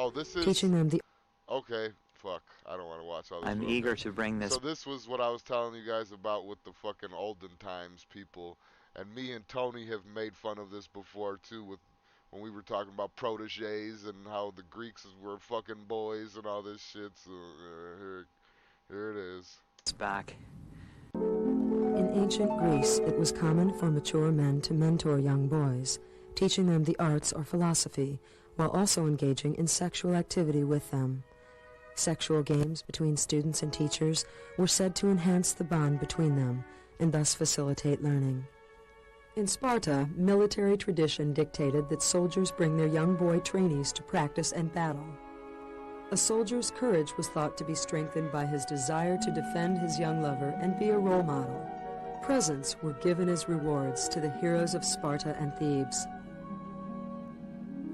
teaching them the... Okay, fuck. I don't want to watch all this. I'm eager to bring this... So this was what I was telling you guys about with the fucking olden times people. And me and Tony have made fun of this before, too, with when we were talking about protégés and how the Greeks were fucking boys and all this shit. So here it is. It's back. In ancient Greece, it was common for mature men to mentor young boys, teaching them the arts or philosophy, while also engaging in sexual activity with them. Sexual games between students and teachers were said to enhance the bond between them, and thus facilitate learning. In Sparta, military tradition dictated that soldiers bring their young boy trainees to practice and battle. A soldier's courage was thought to be strengthened by his desire to defend his young lover and be a role model. Presents were given as rewards to the heroes of Sparta and Thebes.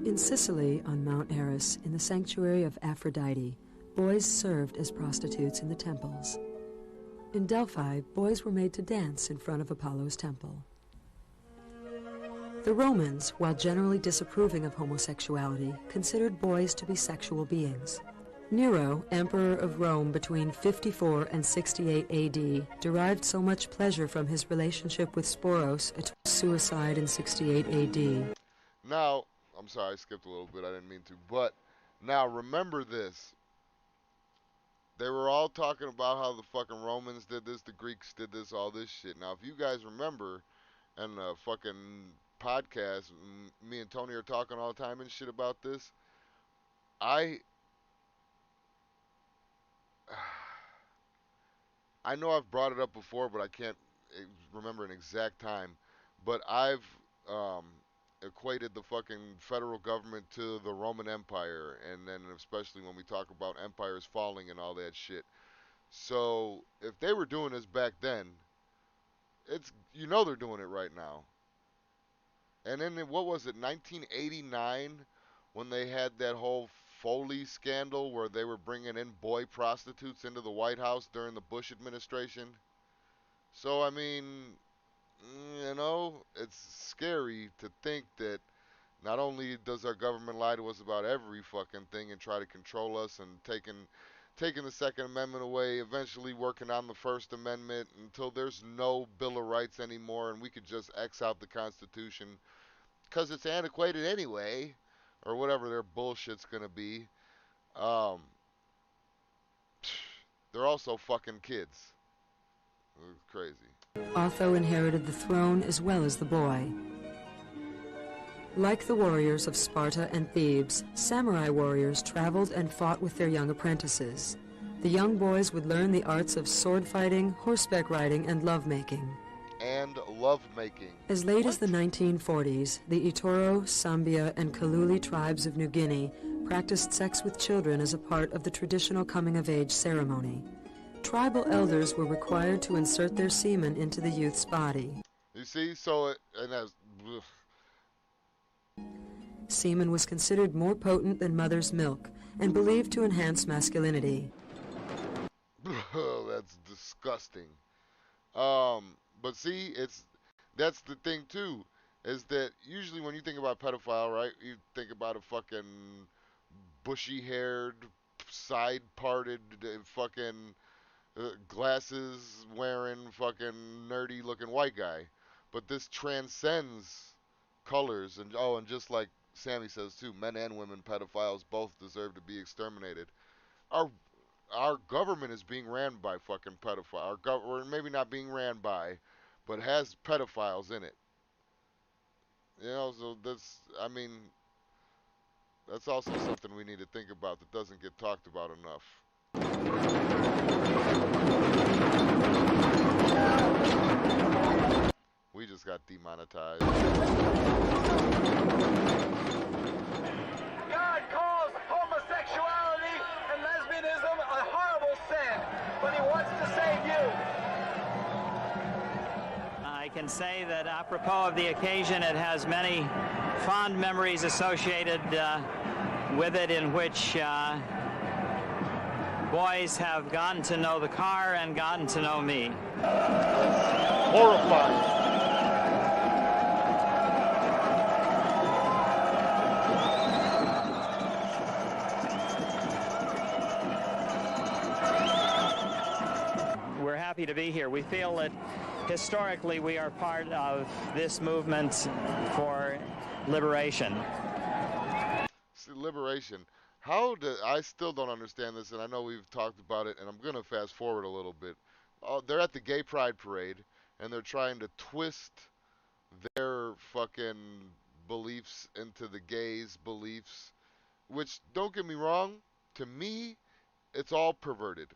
In Sicily, on Mount Eris, in the sanctuary of Aphrodite, boys served as prostitutes in the temples. In Delphi, boys were made to dance in front of Apollo's temple. The Romans, while generally disapproving of homosexuality, considered boys to be sexual beings. Nero, emperor of Rome between 54 and 68 AD, derived so much pleasure from his relationship with Sporos, it was suicide in 68 AD. Now, I'm sorry, I skipped a little bit. I didn't mean to. But now remember this. They were all talking about how the fucking Romans did this, the Greeks did this, all this shit. Now, if you guys remember, in the fucking podcast, me and Tony are talking all the time and shit about this. I know I've brought it up before, but I can't remember an exact time. But I've um, equated the fucking federal government to the Roman Empire, and then especially when we talk about empires falling and all that shit. So if they were doing this back then, it's they're doing it right now. And then what was it, 1989, when they had that whole Foley scandal where they were bringing in boy prostitutes into the White House during the Bush administration? So, I mean, it's scary to think that not only does our government lie to us about every fucking thing and try to control us and taking the Second Amendment away, eventually working on the First Amendment until there's no Bill of Rights anymore and we could just X out the Constitution because it's antiquated anyway, or whatever their bullshit's gonna be. Um, they're also fucking kids. It's crazy. Otho inherited the throne as well as the boy. Like the warriors of Sparta and Thebes, samurai warriors traveled and fought with their young apprentices. The young boys would learn the arts of sword fighting, horseback riding, and lovemaking. As late as the 1940s, the Itoro, Sambia, and Kaluli tribes of New Guinea practiced sex with children as a part of the traditional coming-of-age ceremony. Tribal elders were required to insert their semen into the youth's body. You see, and that's... Semen was considered more potent than mother's milk and believed to enhance masculinity. That's disgusting. But see, that's the thing too, is that usually when you think about pedophile, right, you think about a fucking bushy-haired, side-parted, fucking glasses wearing, fucking nerdy-looking white guy. But this transcends colors, and just like Sammy says too, men and women pedophiles both deserve to be exterminated. Our government is being ran by fucking pedophiles. Or maybe not being ran by, but has pedophiles in it. So that's also something we need to think about that doesn't get talked about enough. We just got demonetized. God calls homosexuality and lesbianism a horrible sin, but he wants to save you. I can say that apropos of the occasion, it has many fond memories associated with it in which boys have gotten to know the car and gotten to know me. Horrifying. We're happy to be here. We feel that historically we are part of this movement for liberation. See, liberation. I still don't understand this, and I know we've talked about it, and I'm going to fast forward a little bit. They're at the Gay Pride Parade, and they're trying to twist their fucking beliefs into the gays' beliefs, which, don't get me wrong, to me, it's all perverted.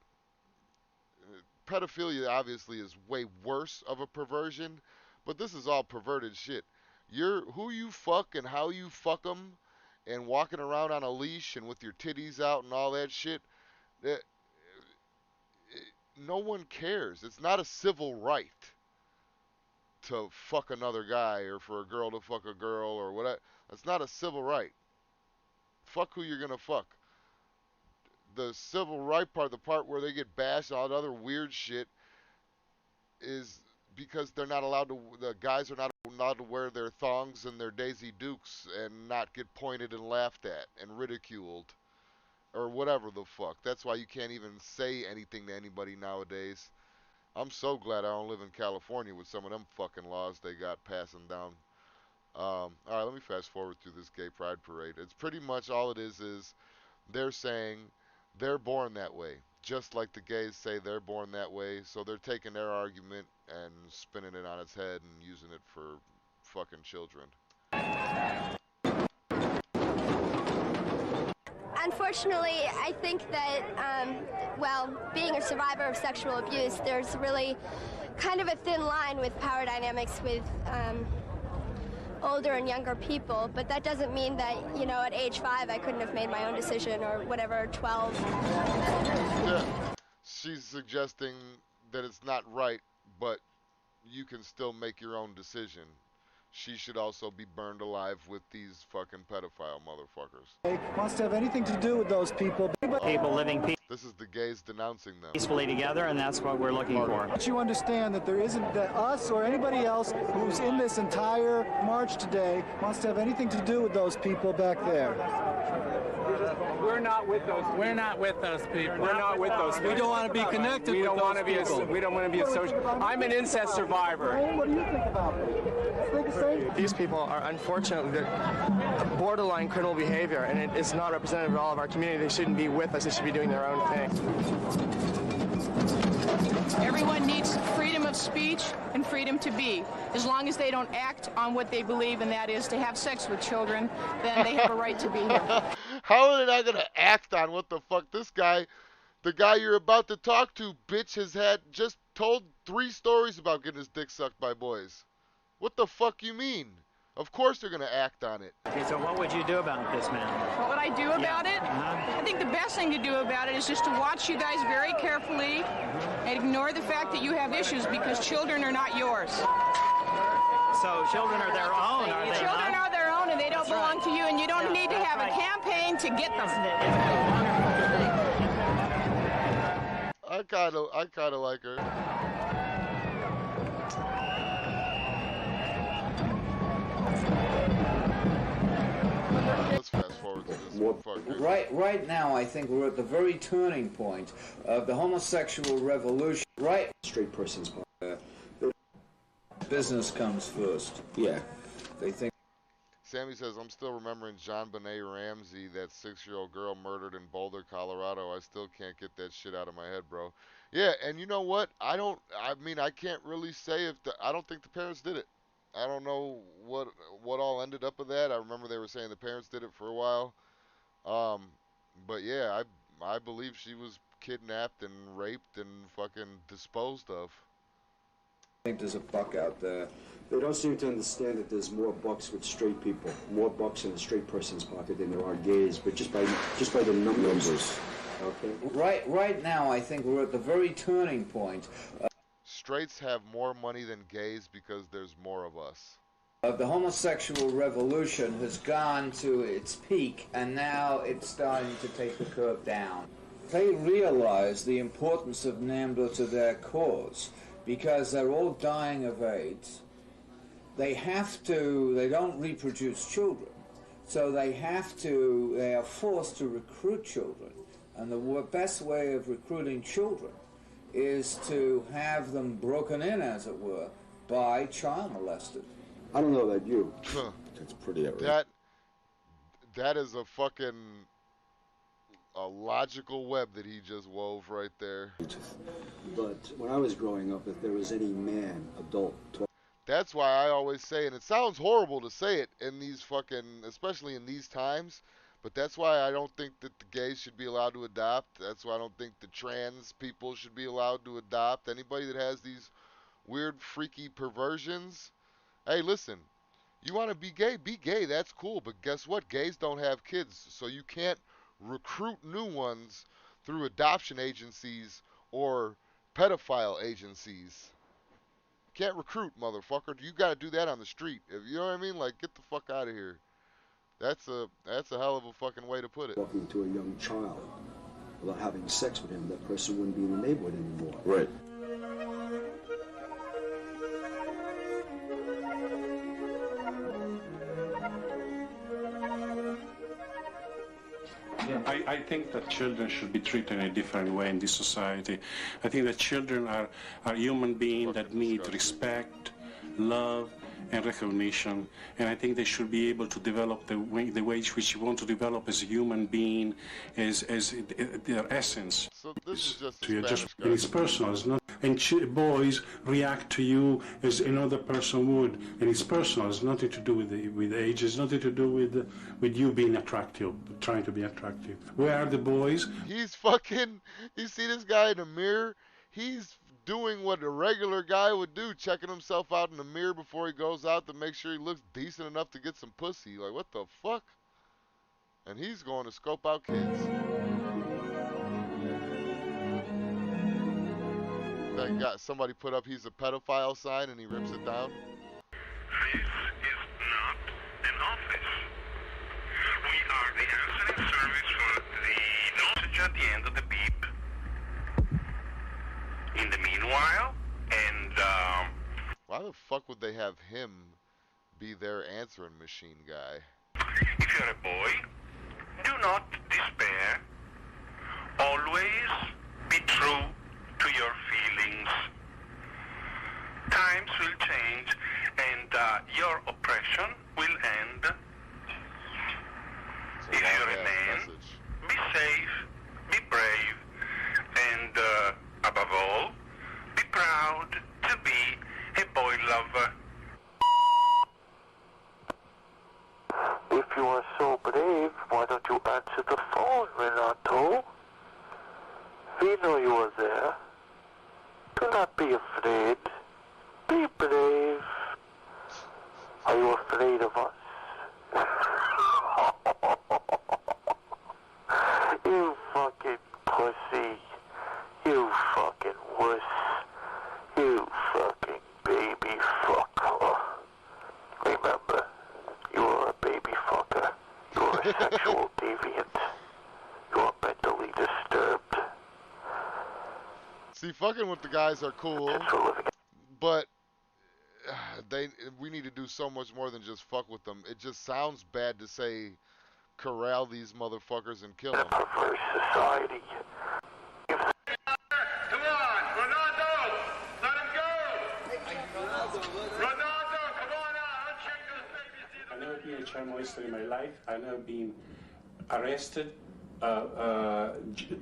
Pedophilia obviously is way worse of a perversion, but this is all perverted shit. Who you fuck and how you fuck them, and walking around on a leash and with your titties out and all that shit, no one cares. It's not a civil right to fuck another guy or for a girl to fuck a girl or whatever. That's not a civil right. Fuck who you're gonna fuck. The civil right part, the part where they get bashed, all that other weird shit, is because they're not allowed to. The guys are not allowed to wear their thongs and their Daisy Dukes and not get pointed and laughed at and ridiculed. or whatever the fuck. That's why you can't even say anything to anybody nowadays. I'm so glad I don't live in California with some of them fucking laws they got passing down. All right, let me fast forward through this gay pride parade. It's pretty much all it is they're saying they're born that way, just like the gays say they're born that way. So they're taking their argument and spinning it on its head and using it for fucking children. Unfortunately, I think that, well, being a survivor of sexual abuse, there's really kind of a thin line with power dynamics with older and younger people, but that doesn't mean that, you know, at age 5 I couldn't have made my own decision, or whatever, 12. Yeah. She's suggesting that it's not right, but you can still make your own decision. She should also be burned alive with these fucking pedophile motherfuckers. Wants to have anything to do with those people. People living This is the gays denouncing them. peacefully together, and that's what we're looking for. But you understand that there isn't, that us or anybody else who's in this entire march today wants to have anything to do with those people back there. We're not with those people. We're not with those people. We're not with those people. We don't want to be connected with those people. We don't want to be associated. I'm an incest survivor. What do you think about it? These people are unfortunately borderline criminal behavior, and it is not representative of all of our community. They shouldn't be with us. They should be doing their own thing. Everyone needs freedom of speech and freedom to be. As long as they don't act on what they believe, and that is to have sex with children, then they have a right to be here. How are they not gonna act on what the fuck this guy, the guy you're about to talk to, bitch, has just told 3 stories about getting his dick sucked by boys. What the fuck you mean? Of course they're gonna act on it. Okay, so what would you do about this, man? What would I do about it? I think the best thing to do about it is just to watch you guys very carefully and ignore the fact that you have issues, because children are not yours. So children are their own, are they Children not? are their own, and they don't belong to you, and you don't need to have a campaign to get them. I kinda like her. Let's fast forward to this motherfucker. Right now, I think we're at the very turning point of the homosexual revolution. Right, straight person's business comes first. Yeah, they think. Sammy says, I'm still remembering John Benet Ramsey, that 6-year-old girl murdered in Boulder, Colorado. I still can't get that shit out of my head, bro. Yeah, and you know what? I can't really say I don't think the parents did it. I don't know what all ended up with that. I remember they were saying the parents did it for a while. But yeah, I believe she was kidnapped and raped and fucking disposed of. I think there's a buck out there. They don't seem to understand that there's more bucks with straight people, more bucks in a straight person's pocket than there are gays, but just by the numbers. Okay. Right now, I think we're at the very turning point. Straights have more money than gays because there's more of us. The homosexual revolution has gone to its peak, and now it's starting to take the curve down. They realize the importance of NAMBLA to their cause, because they're all dying of AIDS. They don't reproduce children, so they are forced to recruit children. And the best way of recruiting children is to have them broken in, as it were, by child molesters. I don't know about you. That's pretty outrageous. That is a fucking logical web that he just wove right there. But when I was growing up, if there was any man, adult, that's why I always say, and it sounds horrible to say it in these especially in these times, but that's why I don't think that the gays should be allowed to adopt. That's why I don't think the trans people should be allowed to adopt. Anybody that has these weird, freaky perversions. Hey, listen, you want to be gay, that's cool, but guess what? Gays don't have kids, so you can't recruit new ones through adoption agencies or pedophile agencies. Can't recruit, motherfucker. You got to do that on the street. If you know what I mean, like, get the fuck out of here. That's a hell of a fucking way to put it. Talking to a young child about having sex with him, that person wouldn't be in the neighborhood anymore. Right. think that children should be treated in a different way in this society. I think that children are human beings that need respect, love, and recognition. And I think they should be able to develop the way which you want to develop as a human being, as their essence. So this is just You're Spanish just, guy. it's personal. It's not. And boys react to you as another person would, and it's personal. It's nothing to do with age. It's nothing to do with you being attractive, trying to be attractive. Where are the boys? He's fucking. You see this guy in the mirror? He's doing what a regular guy would do, checking himself out in the mirror before he goes out to make sure he looks decent enough to get some pussy. Like, what the fuck? And he's going to scope out kids. That got somebody put up he's a pedophile sign and he rips it down. This is not an office. We are the answering service for the message at the end of the beep. In the meanwhile, and why the fuck would they have him be their answering machine guy? If you're a boy, do not despair. Always be true to your feelings. Times will change, and your oppression will end. If you're a man, be safe, be brave, and above all, be proud to be a boy lover. If you are so brave, why don't you answer the phone, Renato? We know you are there. Do not be afraid. Be brave. Are you afraid of us? You fucking pussy. You fucking wuss. You fucking baby fucker. Remember, you are a baby fucker. You are a sexual deviant. You are mentally disturbed. See, fucking with the guys are cool, but we need to do so much more than just fuck with them. It just sounds bad to say corral these motherfuckers and kill them. Perverse society. Come on, Ronaldo! Let him go! Ronaldo, come on out! Uncheck those babies. I've never been a child molester in my life. I've never been arrested,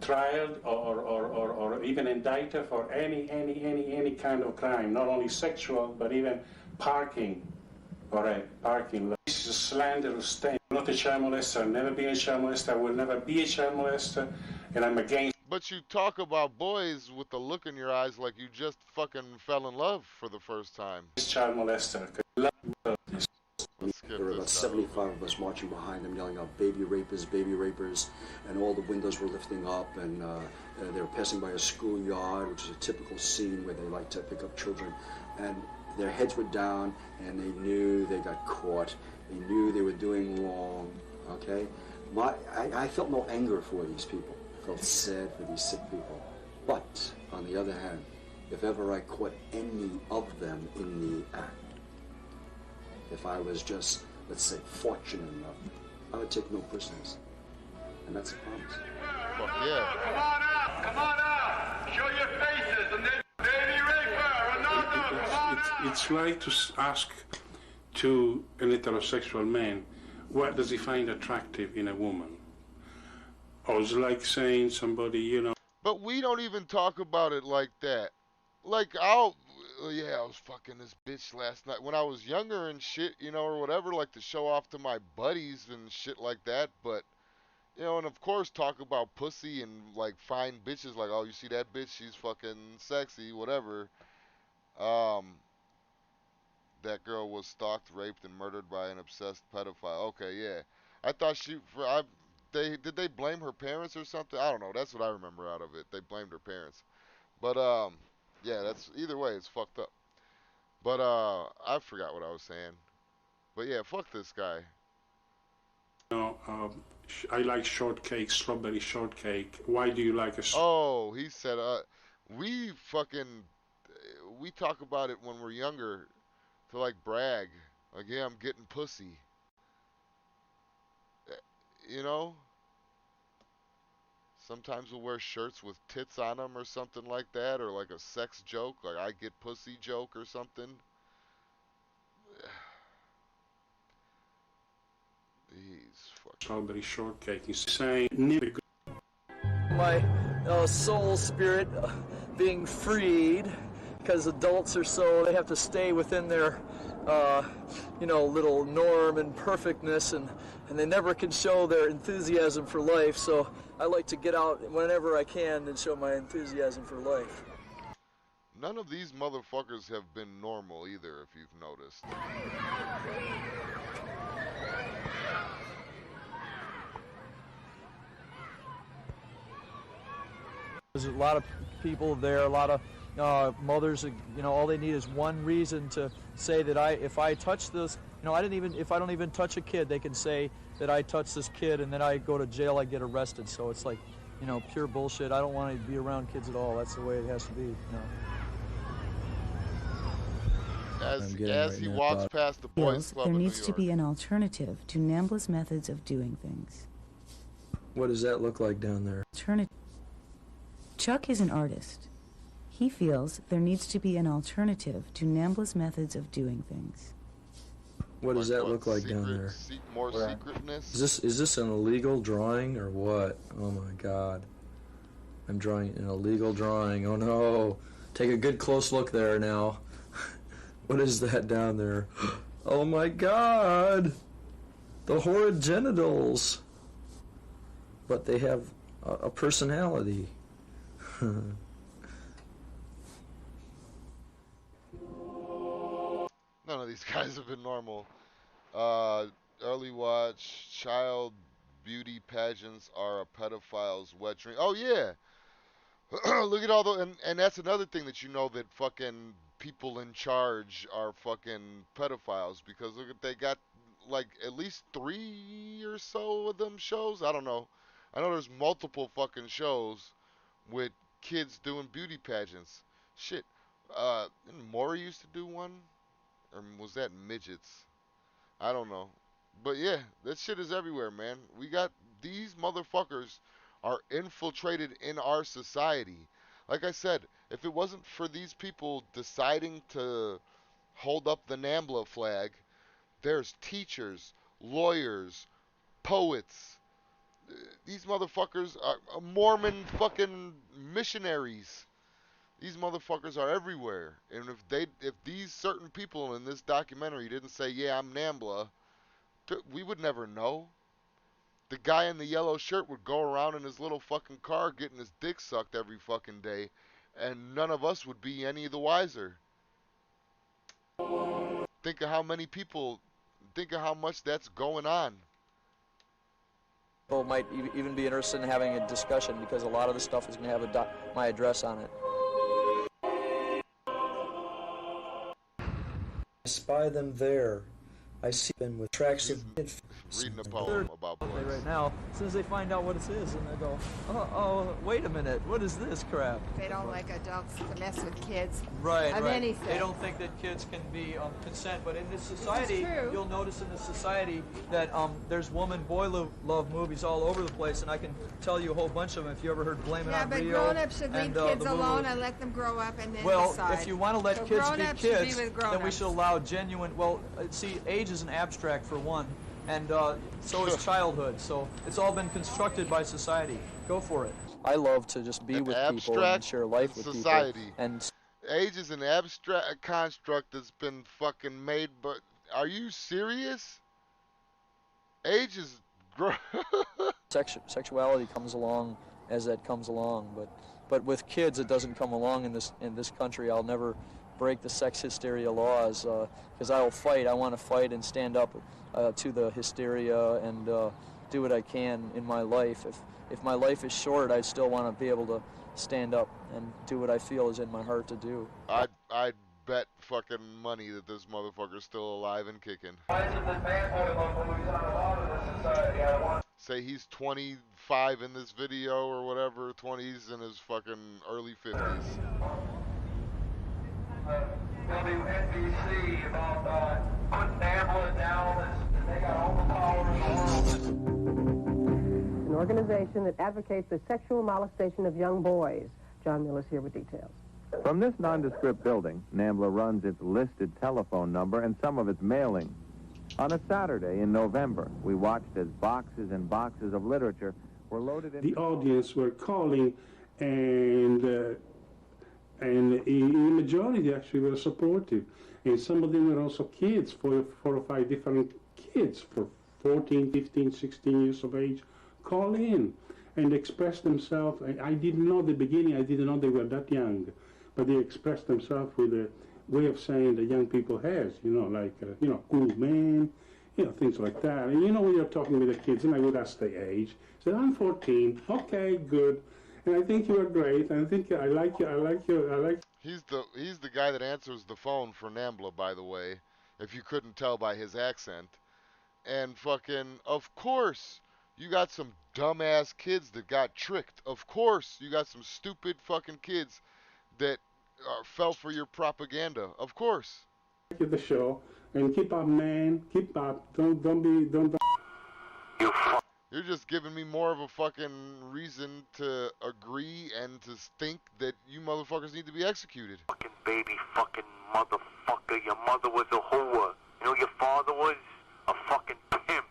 trialed, or even indicted for any kind of crime. Not only sexual, but even parking. All right, parking. This is a slanderous stain. I'm not a child molester. I've never been a child molester. I will never be a child molester, and I'm against. But you talk about boys with the look in your eyes like you just fucking fell in love for the first time. Child molester. There were about 75 of us marching behind him, yelling out baby rapers, and all the windows were lifting up, and they were passing by a schoolyard, which is a typical scene where they like to pick up children, and their heads were down, and they knew they got caught. They knew they were doing wrong, okay? I felt no anger for these people. I felt sad for these sick people. But, on the other hand, if ever I caught any of them in the act, if I was just, let's say, fortunate enough, I would take no prisoners. And that's a promise. Fuck yeah. Come on out! Come on out! Show your faces and then baby raper! Ronaldo, come on out! It's like to ask to an heterosexual man, what does he find attractive in a woman? Or it's like saying somebody, you know. But we don't even talk about it like that. Like, yeah, I was fucking this bitch last night when I was younger and shit, you know, or whatever, like to show off to my buddies and shit like that. But, you know, and of course talk about pussy and like fine bitches, like, oh, you see that bitch, she's fucking sexy, whatever. That girl was stalked, raped, and murdered by an obsessed pedophile. Okay, yeah. I thought did they blame her parents or something? I don't know. That's what I remember out of it. They blamed her parents. But yeah, that's either way, it's fucked up. But I forgot what I was saying. But yeah, fuck this guy. You know, I like shortcake, strawberry shortcake. Why do you like a? Oh, he said, we talk about it when we're younger to like brag, like, yeah, I'm getting pussy. You know? Sometimes we'll wear shirts with tits on them or something like that, or like a sex joke, like I get pussy joke or something. These fucking strawberry shortcake. He's saying, my soul spirit being freed, because adults are so, they have to stay within their little norm and perfectness, and they never can show their enthusiasm for life. So I like to get out whenever I can and show my enthusiasm for life. None of these motherfuckers have been normal either, if you've noticed. There's a lot of people there, a lot of mothers. All they need is one reason to say that if I touch this, if I don't even touch a kid, they can say that I touched this kid, and then I go to jail, I get arrested. So it's like, pure bullshit. I don't want to be around kids at all. That's the way it has to be. As he walks past the boys' club there in New needs to York. be an alternative to NAMBLA's methods of doing things. What does that look like down there? Chuck is an artist. He feels there needs to be an alternative to NAMBLA's methods of doing things. What does that look like down there? More secretness? Is this an illegal drawing or what? Oh my God. I'm drawing an illegal drawing. Oh no. Take a good close look there now. What is that down there? Oh my God. The horrid genitals. But they have a personality. None of these guys have been normal. Early watch, child beauty pageants are a pedophile's wet dream. Oh yeah, look at all the and that's another thing that that fucking people in charge are fucking pedophiles, because look at, they got like at least 3 or so of them shows. I don't know. I know there's multiple fucking shows with kids doing beauty pageants. Shit. Didn't Maury used to do one? Or was that midgets? I don't know. But yeah, that shit is everywhere, man. We got, these motherfuckers are infiltrated in our society. Like I said, if it wasn't for these people deciding to hold up the NAMBLA flag, there's teachers, lawyers, poets. These motherfuckers are Mormon fucking missionaries. These motherfuckers are everywhere. And if these certain people in this documentary didn't say, yeah, I'm NAMBLA, we would never know. The guy in the yellow shirt would go around in his little fucking car getting his dick sucked every fucking day, and none of us would be any the wiser. Think of how many people, think of how much that's going on. People might even be interested in having a discussion, because a lot of the stuff is going to have my address on it. I spy them there. I see them with tracks of reading a poem about boys. Right now, as soon as they find out what it is, and they go, oh, wait a minute, what is this crap? They don't like adults to mess with kids. Right. Anything. They don't think that kids can be consent, but in this society, you'll notice in this society that there's woman-boy love movies all over the place, and I can tell you a whole bunch of them. If you ever heard Blame It on Rio. Yeah, but grown-ups should leave kids alone and let them grow up and then decide. If you want to let kids be kids, then we should allow genuine, see, age is an abstract for one, and so is childhood. So it's all been constructed by society. Go for it. I love to just be with people and share life with society. People. And age is an abstract construct that's been fucking made. But are you serious? Age is sexuality comes along as that comes along, but with kids it doesn't come along in this country. I'll never break the sex hysteria laws, because I will fight. I want to fight and stand up to the hysteria and do what I can in my life. If my life is short, I still want to be able to stand up and do what I feel is in my heart to do. I'd bet fucking money that this motherfucker's still alive and kicking. Say he's 25 in this video or whatever, 20s in his fucking early 50s. WNBC about putting NAMBLA down. They got all the power in the world. organization that advocates the sexual molestation of young boys. John Miller's here with details. From this nondescript building, NAMBLA runs its listed telephone number and some of its mailing. On a Saturday in November, we watched as boxes and boxes of literature were loaded in. The audience were calling, and in the majority actually were supportive. And some of them were also kids, four or five different kids for 14, 15, 16 years of age, call in and express themselves. I didn't know at the beginning, I didn't know they were that young, but they expressed themselves with a way of saying that young people has, like, cool man, things like that. And when you're talking with the kids, and I would ask their age, said, I'm 14, okay, good. And I think you are great, and I think I like you. He's the guy that answers the phone for NAMBLA, by the way, if you couldn't tell by his accent. And fucking, of course, you got some dumbass kids that got tricked. Of course, you got some stupid fucking kids that fell for your propaganda. Of course. The show, and keep up, man. Keep up. Don't. You're just giving me more of a fucking reason to agree and to think that you motherfuckers need to be executed. Fucking baby fucking motherfucker. Your mother was a whore. You know who your father was? A fucking pimp.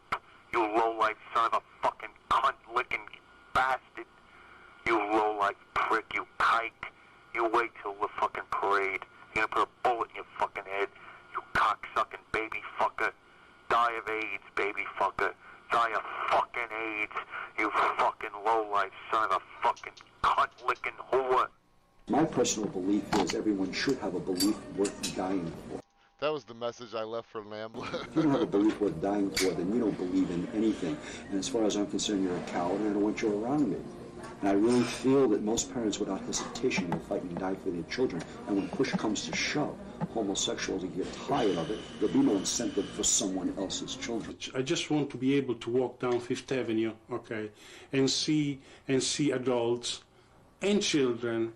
You low-life son of a fucking cunt-licking bastard. You low-life prick. You kike. You wait till the fucking parade. You're gonna put a bullet in your fucking head. You cock-sucking baby fucker. Die of AIDS, baby fucker. Die of fucking AIDS, you fucking lowlife son of a fucking cunt-licking whore. My personal belief is everyone should have a belief worth dying for. That was the message I left for NAMBLA. If you don't have a belief worth dying for, then you don't believe in anything. And as far as I'm concerned, you're a coward, and I don't want you around me. And I really feel that most parents, without hesitation, will fight and die for their children. And when push comes to shove, homosexuals will get tired of it. There'll be no incentive for someone else's children. I just want to be able to walk down Fifth Avenue, okay, and see adults and children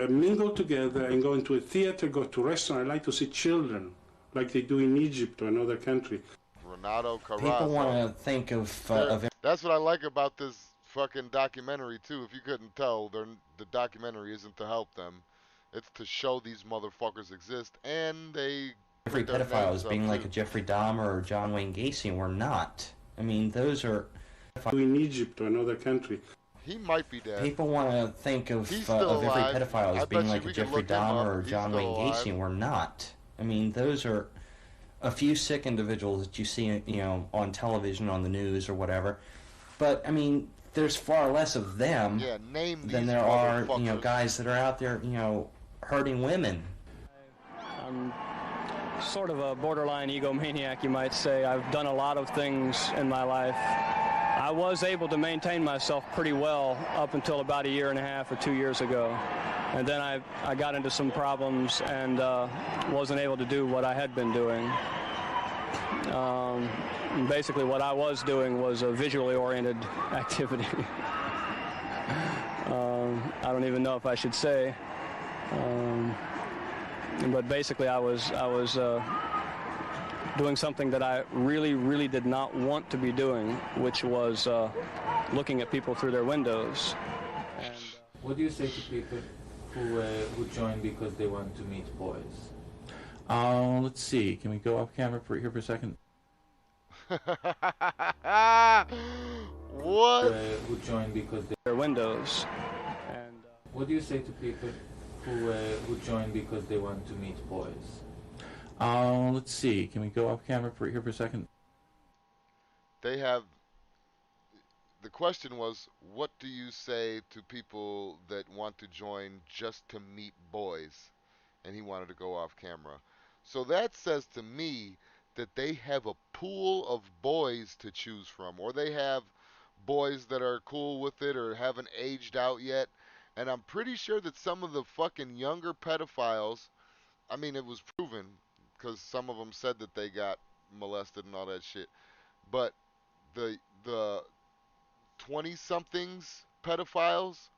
mingle together and go into a theater, go to a restaurant. I like to see children, like they do in Egypt or another country. Renato Carrazzo. People want to think of That's what I like about this fucking documentary too. If you couldn't tell, the documentary isn't to help them. It's to show these motherfuckers exist, and they Jeffrey pedophiles being like a Jeffrey Dahmer or John Wayne Gacy. We're not. I mean, those are in Egypt or another country. He might be dead. People want to think of every pedophile as being like a Jeffrey Dahmer or John Wayne Gacy. We're not. I mean, those are a few sick individuals that you see, on television, on the news, or whatever. But I mean, there's far less of them than there are, guys that are out there, hurting women. I'm sort of a borderline egomaniac, you might say. I've done a lot of things in my life. I was able to maintain myself pretty well up until about a year and a half or 2 years ago. And then I got into some problems and wasn't able to do what I had been doing. Basically, what I was doing was a visually oriented activity. I don't even know if I should say. But basically, I was doing something that I really, really did not want to be doing, which was looking at people through their windows. And, what do you say to people who join because they want to meet boys? Let's see. Can we go off camera here for a second? What? Who join because their windows. And what do you say to people who join because they want to meet boys? Let's see. Can we go off camera here for a second? They have. The question was, what do you say to people that want to join just to meet boys? And he wanted to go off camera. So that says to me that they have a pool of boys to choose from, or they have boys that are cool with it or haven't aged out yet. And I'm pretty sure that some of the fucking younger pedophiles, I mean, it was proven because some of them said that they got molested and all that shit. But the 20-somethings pedophiles,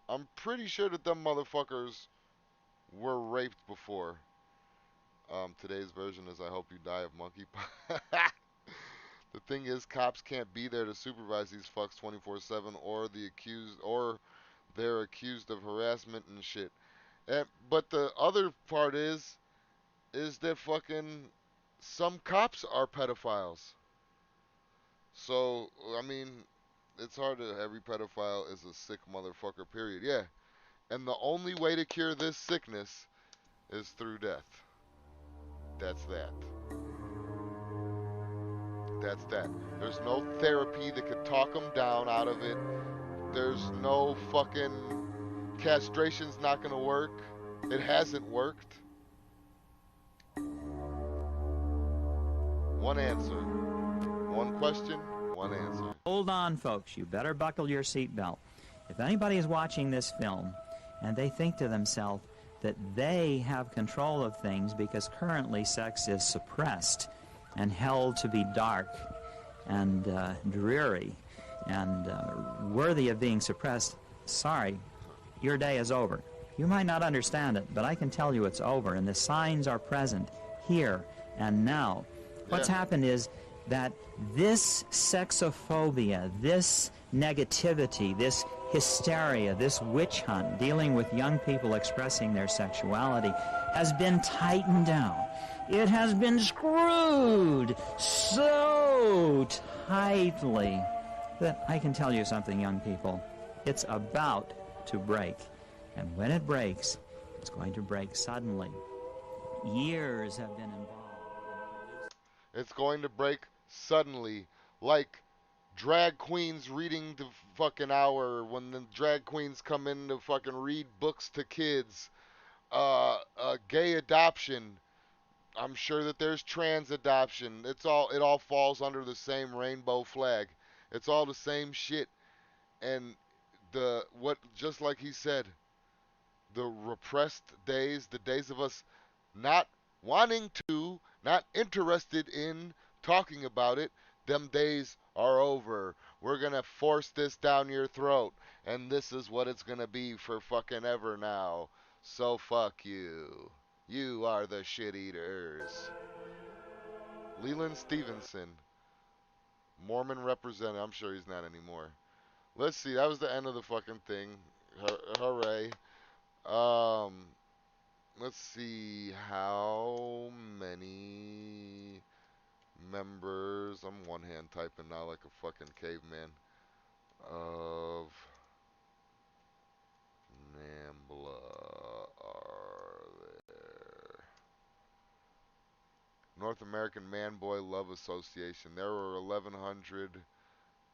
I'm pretty sure that them motherfuckers were raped before. Today's version is I hope you die of monkeypox. The thing is, cops can't be there to supervise these fucks 24/7, or they're accused of harassment and shit. But the other part is that fucking some cops are pedophiles. So I mean, it's hard to every pedophile is a sick motherfucker. Period. Yeah. And the only way to cure this sickness is through death. That's that. That's that. There's no therapy that could talk them down out of it. There's no fucking castration's not gonna work. It hasn't worked. One answer. One question, one answer. Hold on, folks. You better buckle your seatbelt. If anybody is watching this film and they think to themselves that they have control of things because currently sex is suppressed and held to be dark and dreary and worthy of being suppressed, sorry, your day is over. You might not understand it, but I can tell you it's over, and the signs are present here and now. What's happened is that this sexophobia, this negativity, this hysteria, this witch hunt dealing with young people expressing their sexuality has been tightened down. It has been screwed so tightly that I can tell you something, young people, it's about to break. And when it breaks, it's going to break suddenly. Years have been involved. It's going to break suddenly, like drag queens reading the fucking hour when the drag queens come in to fucking read books to kids. Gay adoption. I'm sure that there's trans adoption. It all falls under the same rainbow flag. It's all the same shit. And just like he said, the repressed days, the days of us not wanting to, not interested in talking about it, them days are over. We're going to force this down your throat, and this is what it's going to be for fucking ever now. So fuck you. You are the shit eaters. Leland Stevenson, Mormon representative. I'm sure he's not anymore. Let's see. That was the end of the fucking thing. Hooray. Let's see how many members. I'm one hand typing now like a fucking caveman. Of NAMBLA are there? North American Man Boy Love Association. There were 1,100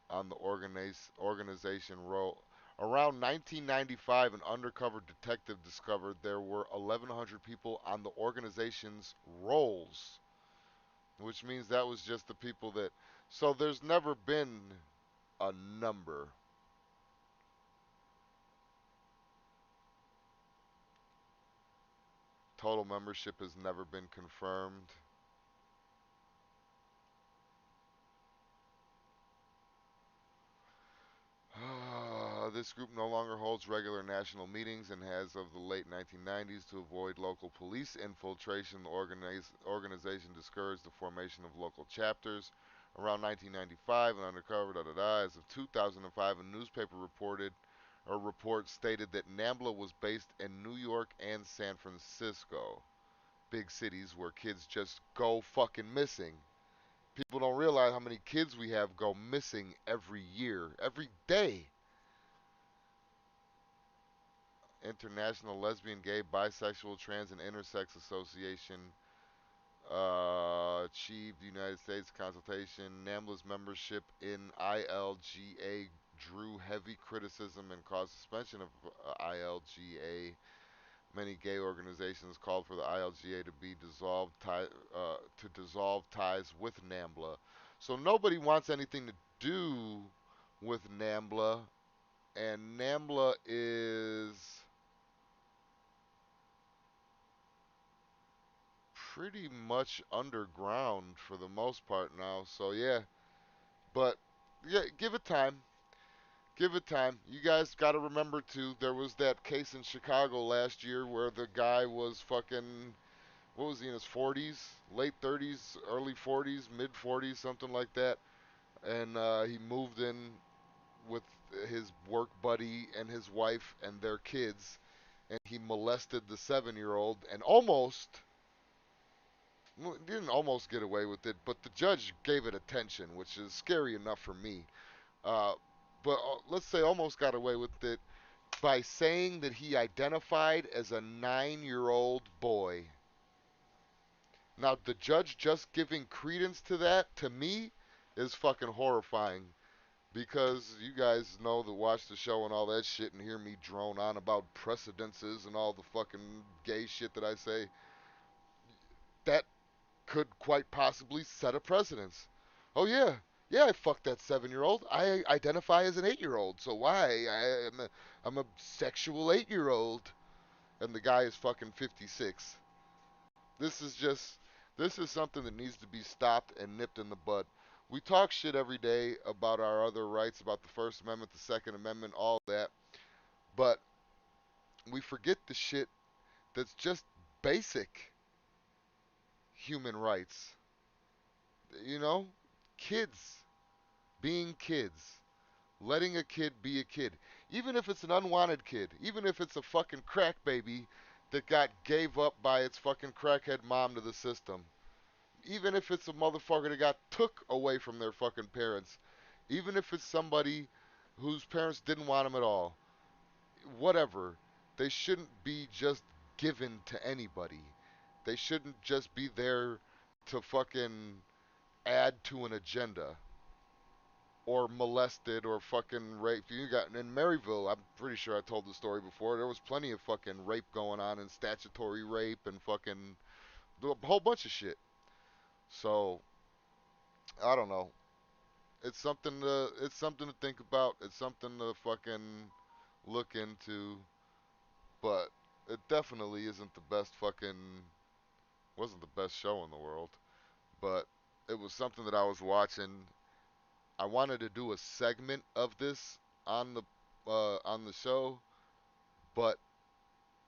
on the organization roll. Around 1995, an undercover detective discovered there were 1,100 people on the organization's rolls, which means that was just the people that. So there's never been a number. Total membership has never been confirmed. This group no longer holds regular national meetings and has of the late 1990s to avoid local police infiltration. The organization discouraged the formation of local chapters. Around 1995, an undercover, as of 2005, a newspaper report stated that NAMBLA was based in New York and San Francisco, big cities where kids just go fucking missing. People don't realize how many kids we have go missing every year, every day. International Lesbian, Gay, Bisexual, Trans, and Intersex Association achieved United States consultation. NAMBLA's membership in ILGA drew heavy criticism and caused suspension of ILGA. Many gay organizations called for the ILGA to be dissolved, to dissolve ties with NAMBLA. So nobody wants anything to do with NAMBLA, and NAMBLA is pretty much underground for the most part now. So yeah, but yeah, give it time. Give it time. You guys got to remember too. There was that case in Chicago last year where the guy was fucking what was he in his 40s, late 30s, early 40s, mid 40s, something like that. And he moved in with his work buddy and his wife and their kids, and he molested the 7-year-old and almost didn't almost get away with it, but the judge gave it attention, which is scary enough for me. Uh, but let's say almost got away with it by saying that he identified as a 9-year-old boy. Now, the judge just giving credence to that, to me, is fucking horrifying. Because you guys know that watch the show and all that shit and hear me drone on about precedences and all the fucking gay shit that I say. That could quite possibly set a precedence. Oh, yeah. Yeah, I fucked that 7-year-old. I identify as an 8-year-old. So why? I'm a sexual 8-year-old. And the guy is fucking 56. This is just, this is something that needs to be stopped and nipped in the bud. We talk shit every day about our other rights, about the First Amendment, the Second Amendment, all that. But we forget the shit that's just basic human rights. You know? Kids. Being kids. Letting a kid be a kid. Even if it's an unwanted kid. Even if it's a fucking crack baby that got gave up by its fucking crackhead mom to the system. Even if it's a motherfucker that got took away from their fucking parents. Even if it's somebody whose parents didn't want them at all. Whatever. They shouldn't be just given to anybody. They shouldn't just be there to fucking add to an agenda. Or molested or fucking raped. You got in Maryville, I'm pretty sure I told the story before, there was plenty of fucking rape going on and statutory rape and fucking a whole bunch of shit. So, I don't know. It's something to think about. It's something to fucking look into, but it definitely isn't the best fucking wasn't the best show in the world, but it was something that I was watching. I wanted to do a segment of this on the show, but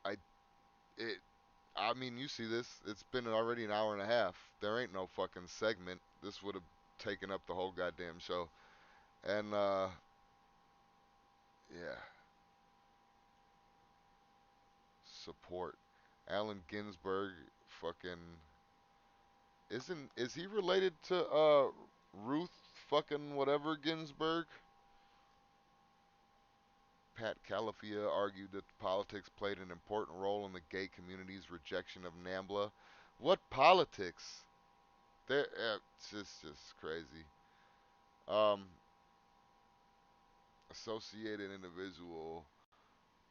I it I mean, you see this. It's been already an hour and a half. There ain't no fucking segment. This would have taken up the whole goddamn show. And yeah, support. Allen Ginsberg fucking is he related to Ruth fucking whatever Ginsburg? Pat Calafia argued that politics played an important role in the gay community's rejection of NAMBLA. What politics? There, it's just crazy. Um, associated individual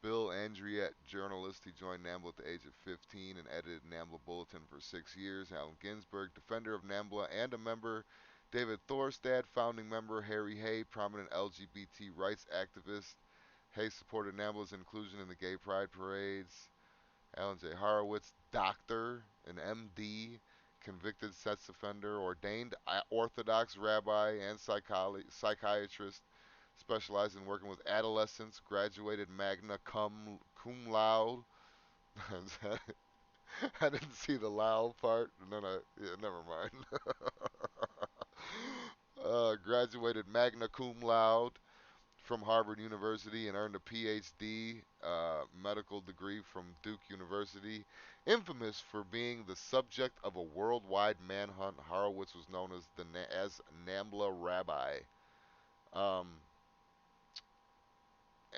Bill Andriette, journalist. He joined NAMBLA at the age of 15 and edited NAMBLA Bulletin for 6 years. Allen Ginsberg, defender of NAMBLA and a member. David Thorstad, founding member. Harry Hay, prominent LGBT rights activist. Hay supported NAMBLA's inclusion in the gay pride parades. Alan J. Horowitz, doctor, an MD, convicted sex offender, ordained Orthodox rabbi and psychiatrist, specialized in working with adolescents, graduated magna cum laude. I didn't see the loud part, and then never mind. Graduated magna cum laude from Harvard University and earned a PhD medical degree from Duke University. Infamous for being the subject of a worldwide manhunt, Horowitz was known as NAMBLA Rabbi. Um,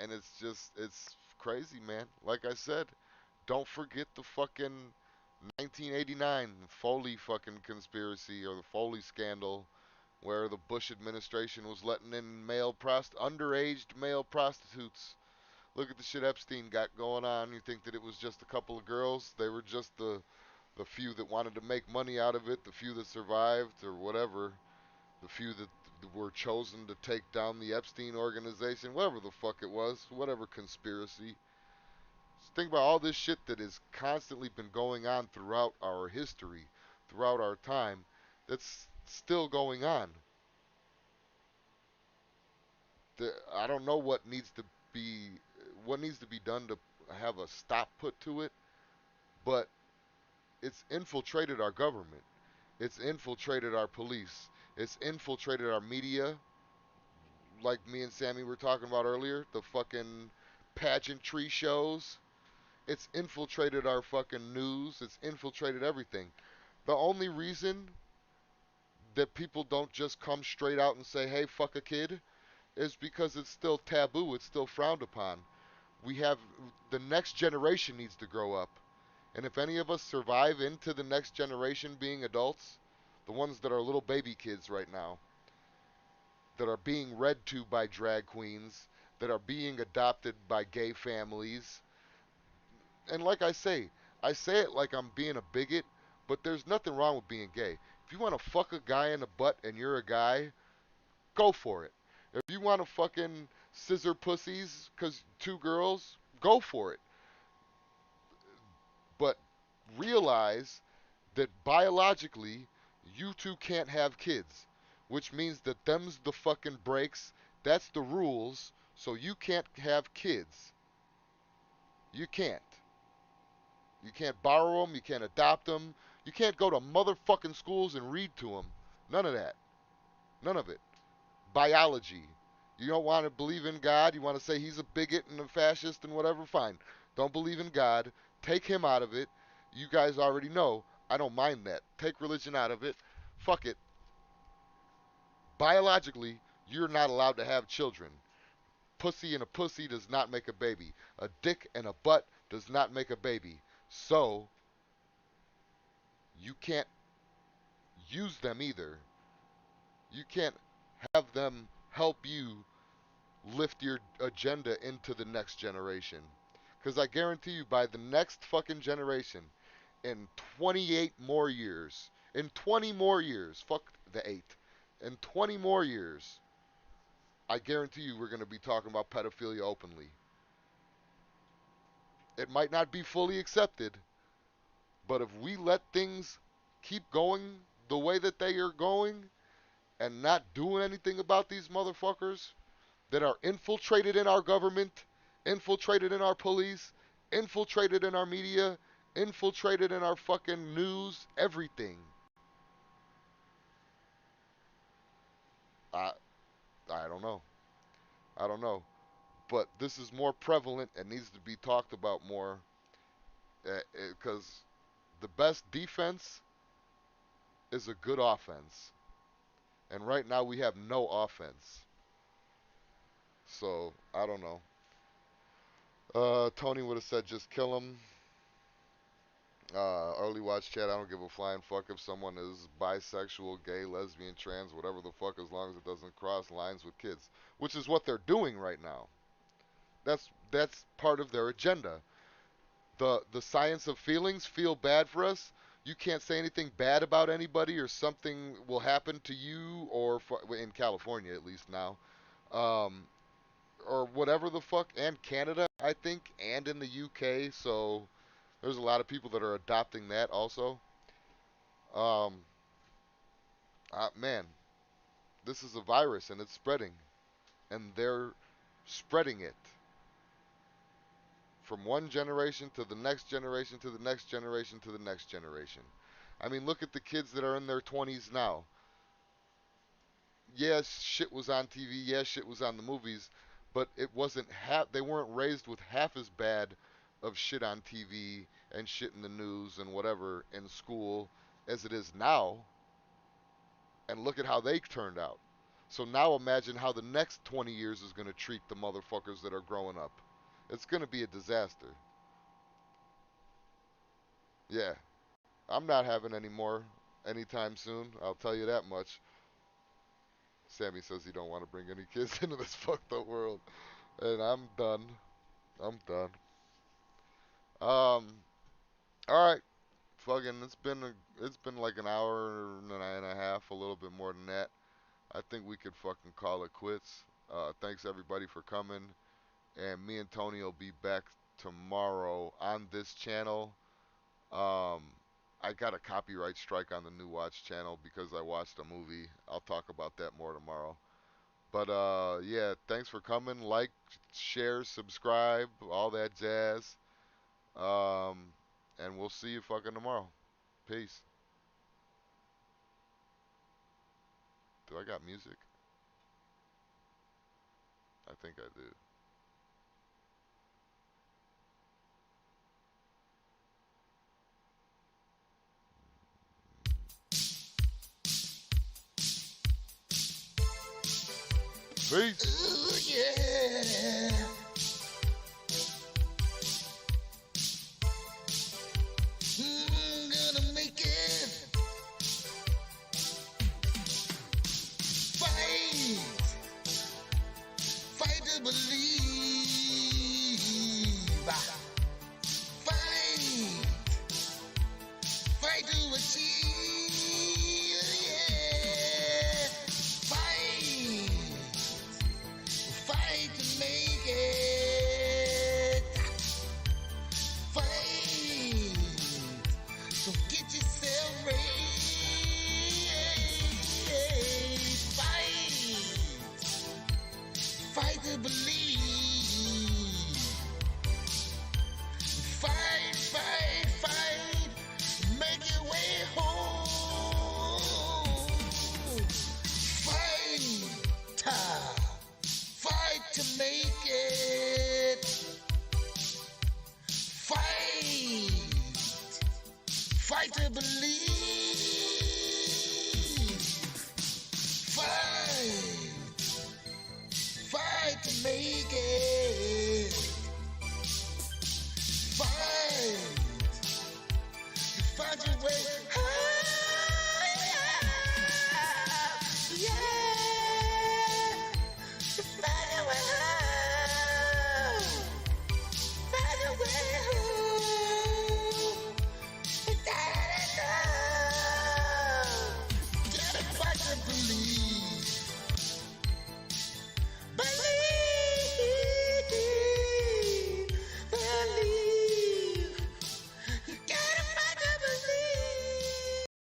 and it's crazy, man. Like I said, don't forget the fucking 1989 Foley fucking conspiracy or the Foley scandal where the Bush administration was letting in underaged male prostitutes. Look at the shit Epstein got going on. You think that it was just a couple of girls? They were just the few that wanted to make money out of it, the few that survived or whatever, the few that were chosen to take down the Epstein organization, whatever the fuck it was, whatever conspiracy. Just think about all this shit that has constantly been going on throughout our history, throughout our time, that's still going on. I don't know be what needs to be done to have a stop put to it, but it's infiltrated our government. It's infiltrated our police. It's infiltrated our media, like me and Sammy were talking about earlier, the fucking pageantry shows. It's infiltrated our fucking news. It's infiltrated everything. The only reason that people don't just come straight out and say, hey, fuck a kid, is because it's still taboo. It's still frowned upon. We have the next generation needs to grow up. And if any of us survive into the next generation being adults, the ones that are little baby kids right now, that are being read to by drag queens, that are being adopted by gay families. And like I say it like I'm being a bigot, but there's nothing wrong with being gay. If you want to fuck a guy in the butt and you're a guy, go for it. If you want to fucking scissor pussies because two girls, go for it. But realize that biologically, you two can't have kids, which means that them's the fucking breaks. That's the rules. So you can't have kids. You can't. You can't borrow them. You can't adopt them. You can't go to motherfucking schools and read to them. None of that. None of it. Biology. You don't want to believe in God. You want to say he's a bigot and a fascist and whatever. Fine. Don't believe in God. Take him out of it. You guys already know. I don't mind that. Take religion out of it. Fuck it. Biologically, you're not allowed to have children. Pussy and a pussy does not make a baby. A dick and a butt does not make a baby. So, you can't use them either. You can't have them help you lift your agenda into the next generation. Because I guarantee you, by the next fucking generation, in 28 more years, in 20 more years, fuck the 8, in 20 more years, I guarantee you we're going to be talking about pedophilia openly. It might not be fully accepted, but if we let things keep going the way that they are going and not doing anything about these motherfuckers that are infiltrated in our government, infiltrated in our police, infiltrated in our media, infiltrated in our fucking news, everything. I I don't know. I don't know. But this is more prevalent and needs to be talked about more because the best defense is a good offense. And right now we have no offense. So, I don't know. Tony would have said just kill him. Early watch chat, I don't give a flying fuck if someone is bisexual, gay, lesbian, trans, whatever the fuck, as long as it doesn't cross lines with kids. Which is what they're doing right now. That's part of their agenda. The science of feelings feel bad for us. You can't say anything bad about anybody or something will happen to you or in California at least now. Um, or whatever the fuck, and Canada, I think, and in the UK. So there's a lot of people that are adopting that also. Um, Man, this is a virus and it's spreading, and they're spreading it from one generation to the next generation to the next generation to the next generation. I mean, look at the kids that are in their 20s now. Yes, shit was on TV. Yes, shit was on the movies, but it wasn't half. They weren't raised with half as bad of shit on TV and shit in the news and whatever in school as it is now. And look at how they turned out. So now imagine how the next 20 years is going to treat the motherfuckers that are growing up. It's going to be a disaster. Yeah, I'm not having any more anytime soon. I'll tell you that much. Sammy says he don't want to bring any kids into this fucked up world. And I'm done. I'm done. All right. Fucking, it's been like an hour and a half, a little bit more than that. I think we could fucking call it quits. Thanks everybody for coming, and me and Tony will be back tomorrow on this channel. Um, I got a copyright strike on the New Watch channel because I watched a movie. I'll talk about that more tomorrow. But yeah, thanks for coming. Like, share, subscribe, all that jazz. Um, and we'll see you fucking tomorrow. Peace. Do I got music? I think I do. Peace. Ooh, yeah. Gonna make it. Fight to believe. Fight to achieve. Yeah. Fight to make it. Fight. So get yourself raised. Fight to believe. Fight. Make your way home. Fight to make it. Fight to believe. Fight to make it. Find your way.